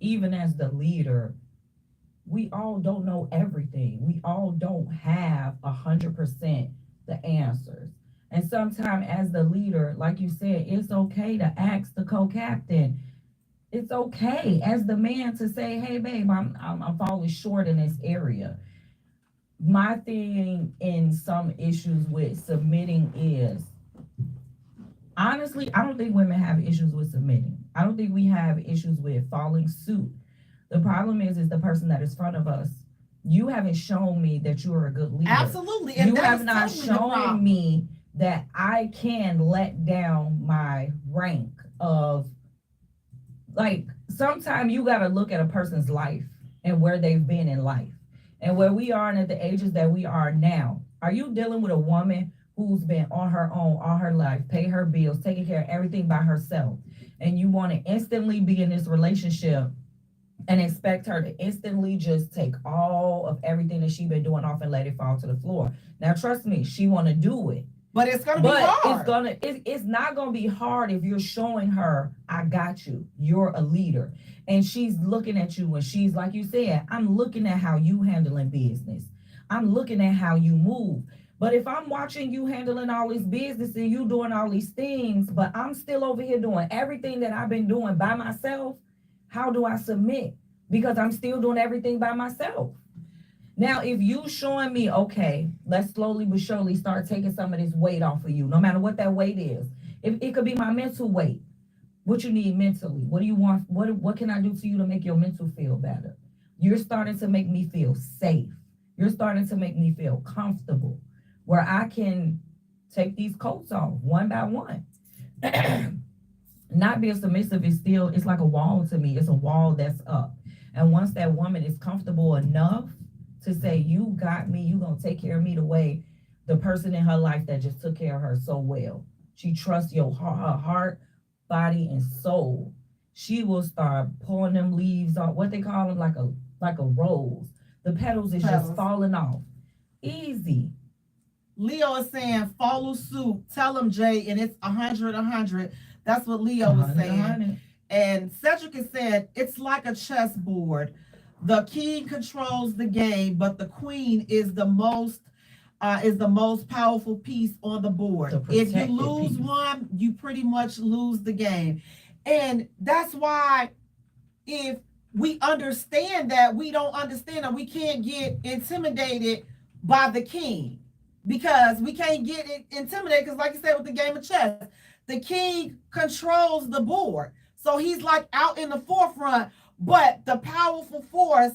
Speaker 4: even as the leader, we all don't know everything. We all don't have 100% the answers. And sometimes as the leader, like you said, it's okay to ask the co-captain. It's okay as the man to say, hey, babe, I'm falling short in this area. My thing in some issues with submitting is, honestly, I don't think women have issues with submitting. I don't think we have issues with following suit. The problem is the person that is in front of us. You haven't shown me that you are a good leader.
Speaker 1: Absolutely. And
Speaker 4: you have not shown me that I can let down my rank of, like, sometimes you got to look at a person's life and where they've been in life and where we are and at the ages that we are now. Are you dealing with a woman who's been on her own all her life, pay her bills, taking care of everything by herself, and you want to instantly be in this relationship and expect her to instantly just take all of everything that she's been doing off and let it fall to the floor? Now, trust me, she want to do it.
Speaker 1: But it's going to be hard.
Speaker 4: It's not going to be hard if you're showing her, I got you. You're a leader. And she's looking at you and she's, like you said, I'm looking at how you handling business. I'm looking at how you move. But if I'm watching you handling all this business and you doing all these things, but I'm still over here doing everything that I've been doing by myself, how do I submit? Because I'm still doing everything by myself. Now, if you showing me, okay, let's slowly but surely start taking some of this weight off of you, no matter what that weight is. It could be my mental weight. What you need mentally. What do you want? What can I do to you to make your mental feel better? You're starting to make me feel safe. You're starting to make me feel comfortable, where I can take these coats off one by one. Not being submissive is still, it's like a wall to me. It's a wall that's up. And once that woman is comfortable enough to say, you got me, you gonna take care of me the way the person in her life that just took care of her so well. She trusts her heart, body, and soul. She will start pulling them leaves off, what they call them, like a rose. The petals is just falling off. Easy.
Speaker 1: Leo is saying follow suit. Tell him, Jay, and it's 100. That's what Leo was saying.
Speaker 4: 100.
Speaker 1: And Cedric is saying it's like a chessboard. The king controls the game, but the queen is the most powerful piece on the board.
Speaker 4: The
Speaker 1: If you
Speaker 4: protected
Speaker 1: lose
Speaker 4: piece.
Speaker 1: one, you pretty much lose the game. And that's why if we understand that, we don't understand that we can't get intimidated by the king, because we can't get intimidated because, like you said, with the game of chess, the king controls the board. So he's like out in the forefront, but the powerful force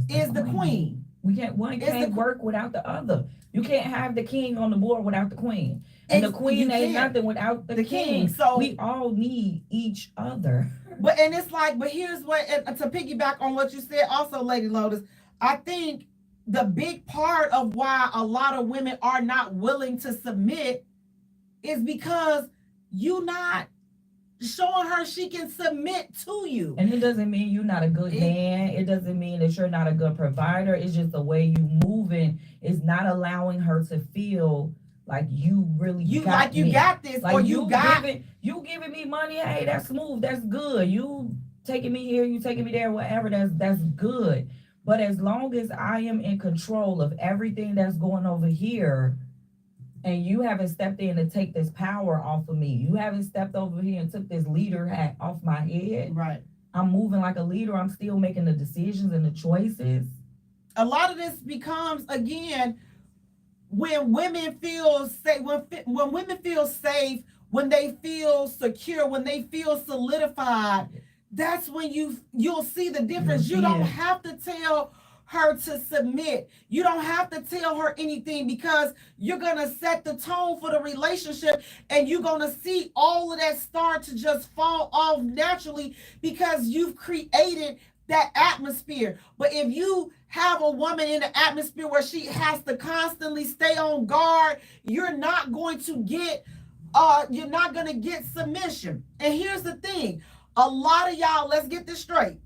Speaker 1: is the queen.
Speaker 4: One can't work without the other. You can't have the king on the board without the queen. And the queen ain't nothing without the king. So we all need each other.
Speaker 1: But here's what, to piggyback on what you said also, Lady Lotus, I think the big part of why a lot of women are not willing to submit is because you're not showing her she can submit to you.
Speaker 4: And it doesn't mean you're not a good man. It doesn't mean that you're not a good provider. It's just the way you moving is not allowing her to feel like you really got
Speaker 1: this, like or you
Speaker 4: giving me money. Hey, that's smooth. That's good. You taking me here, you taking me there, whatever. That's good. But as long as I am in control of everything that's going over here, and you haven't stepped in to take this power off of me, you haven't stepped over here and took this leader hat off my head.
Speaker 1: Right.
Speaker 4: I'm moving like a leader. I'm still making the decisions and the choices.
Speaker 1: A lot of this becomes, again, when women feel safe, when women feel safe, when they feel secure, when they feel solidified, that's when you'll see the difference. You don't have to tell her to submit. You don't have to tell her anything, because you're going to set the tone for the relationship, and you're going to see all of that start to just fall off naturally because you've created that atmosphere. But if you have a woman in the atmosphere where she has to constantly stay on guard, you're not going to get submission. And here's the thing. A lot of y'all, let's get this straight.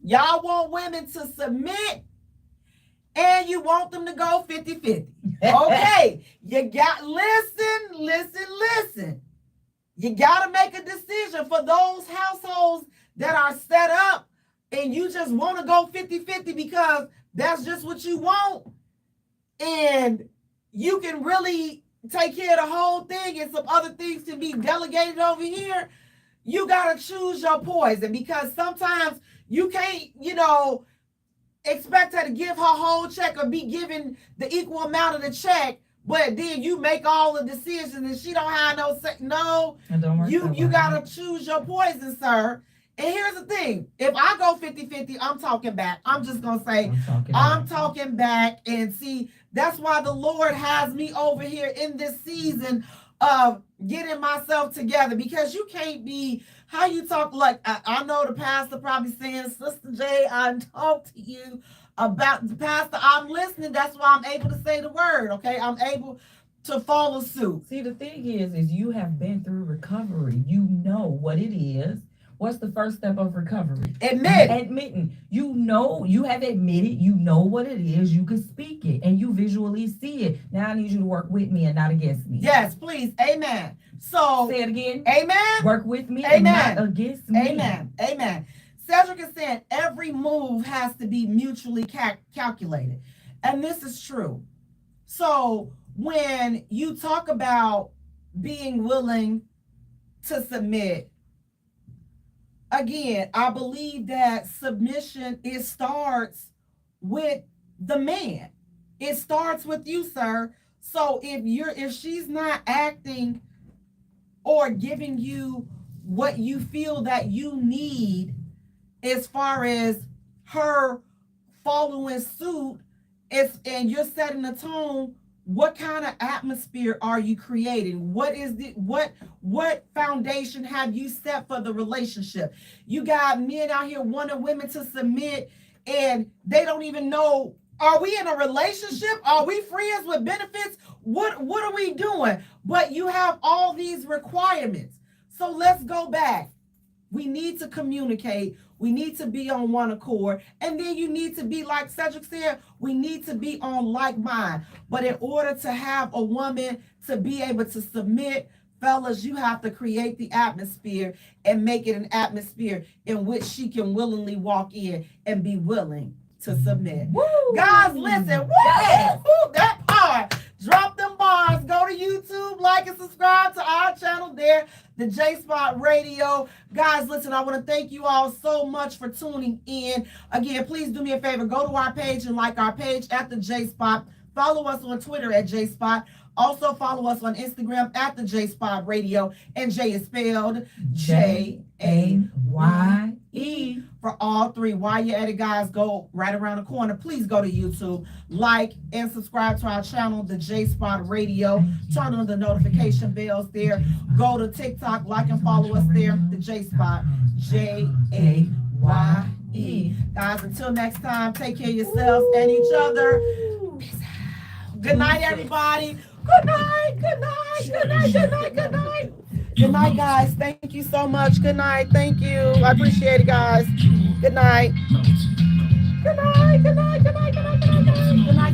Speaker 1: Y'all want women to submit, and you want them to go 50-50. Okay, listen. You got to make a decision for those households that are set up, and you just want to go 50-50 because that's just what you want. And you can really take care of the whole thing, and some other things can be delegated over here. You got to choose your poison, because sometimes you can't, expect her to give her whole check or be given the equal amount of the check, but then you make all the decisions and she don't have no say. No, you got to choose your poison, sir. And here's the thing. If I go 50-50, I'm talking back. I'm just going to say, I'm talking back. And see, that's why the Lord has me over here in this season of getting myself together, because you can't be how you talk. Like I know the pastor probably saying, Sister J, I talk to you about the pastor. I'm listening. That's why I'm able to say the word. Okay, I'm able to follow suit.
Speaker 4: See, the thing is you have been through recovery. You know what it is. What's the first step of recovery? Admitting. You have admitted, you know what it is, you can speak it, and you visually see it. Now I need you to work with me and not against me.
Speaker 1: Yes, please. Amen. So
Speaker 4: say it again.
Speaker 1: Amen.
Speaker 4: Work with me.
Speaker 1: Amen.
Speaker 4: And not against me.
Speaker 1: Amen. Cedric is saying every move has to be mutually calculated. And this is true. So when you talk about being willing to submit, again, I believe that submission, it starts with the man. It starts with you, sir. So if she's not acting or giving you what you feel that you need, as far as her following suit, and you're setting the tone, what kind of atmosphere are you creating? What foundation have you set for the relationship? You got men out here wanting women to submit, and they don't even know, are we in a relationship? Are we friends with benefits? What are we doing? But you have all these requirements. So let's go back. We need to communicate. We need to be on one accord. And then you need to be, like Cedric said, we need to be on like mind. But in order to have a woman to be able to submit, fellas, you have to create the atmosphere and make it an atmosphere in which she can willingly walk in and be willing to submit.
Speaker 4: Woo!
Speaker 1: Guys, listen. Woo!
Speaker 4: Yes.
Speaker 1: Woo! That part. Drop them bars. Go to YouTube, like and subscribe to our channel there, the J Spot Radio. Guys, listen, I want to thank you all so much for tuning in. Again, please do me a favor. Go to our page and like our page at the J Spot. Follow us on Twitter at J Spot. Also follow us on Instagram at the J Spot Radio. And J is spelled Jaye. For all three. While you're at it, guys, go right around the corner. Please go to YouTube, like and subscribe to our channel, the J Spot Radio. Turn on the notification bells there. Go to TikTok, like and follow us there, the J Spot, Jaye. Guys, until next time, take care of yourselves and each other. Peace out. Good night, everybody. Good night. Good night. Good night. Good night. Good night. Good night, guys. Thank you so much. Good night. Thank you. I appreciate it, guys. Good night. Good night. Good night. Good night. Good night. Good night. Good night.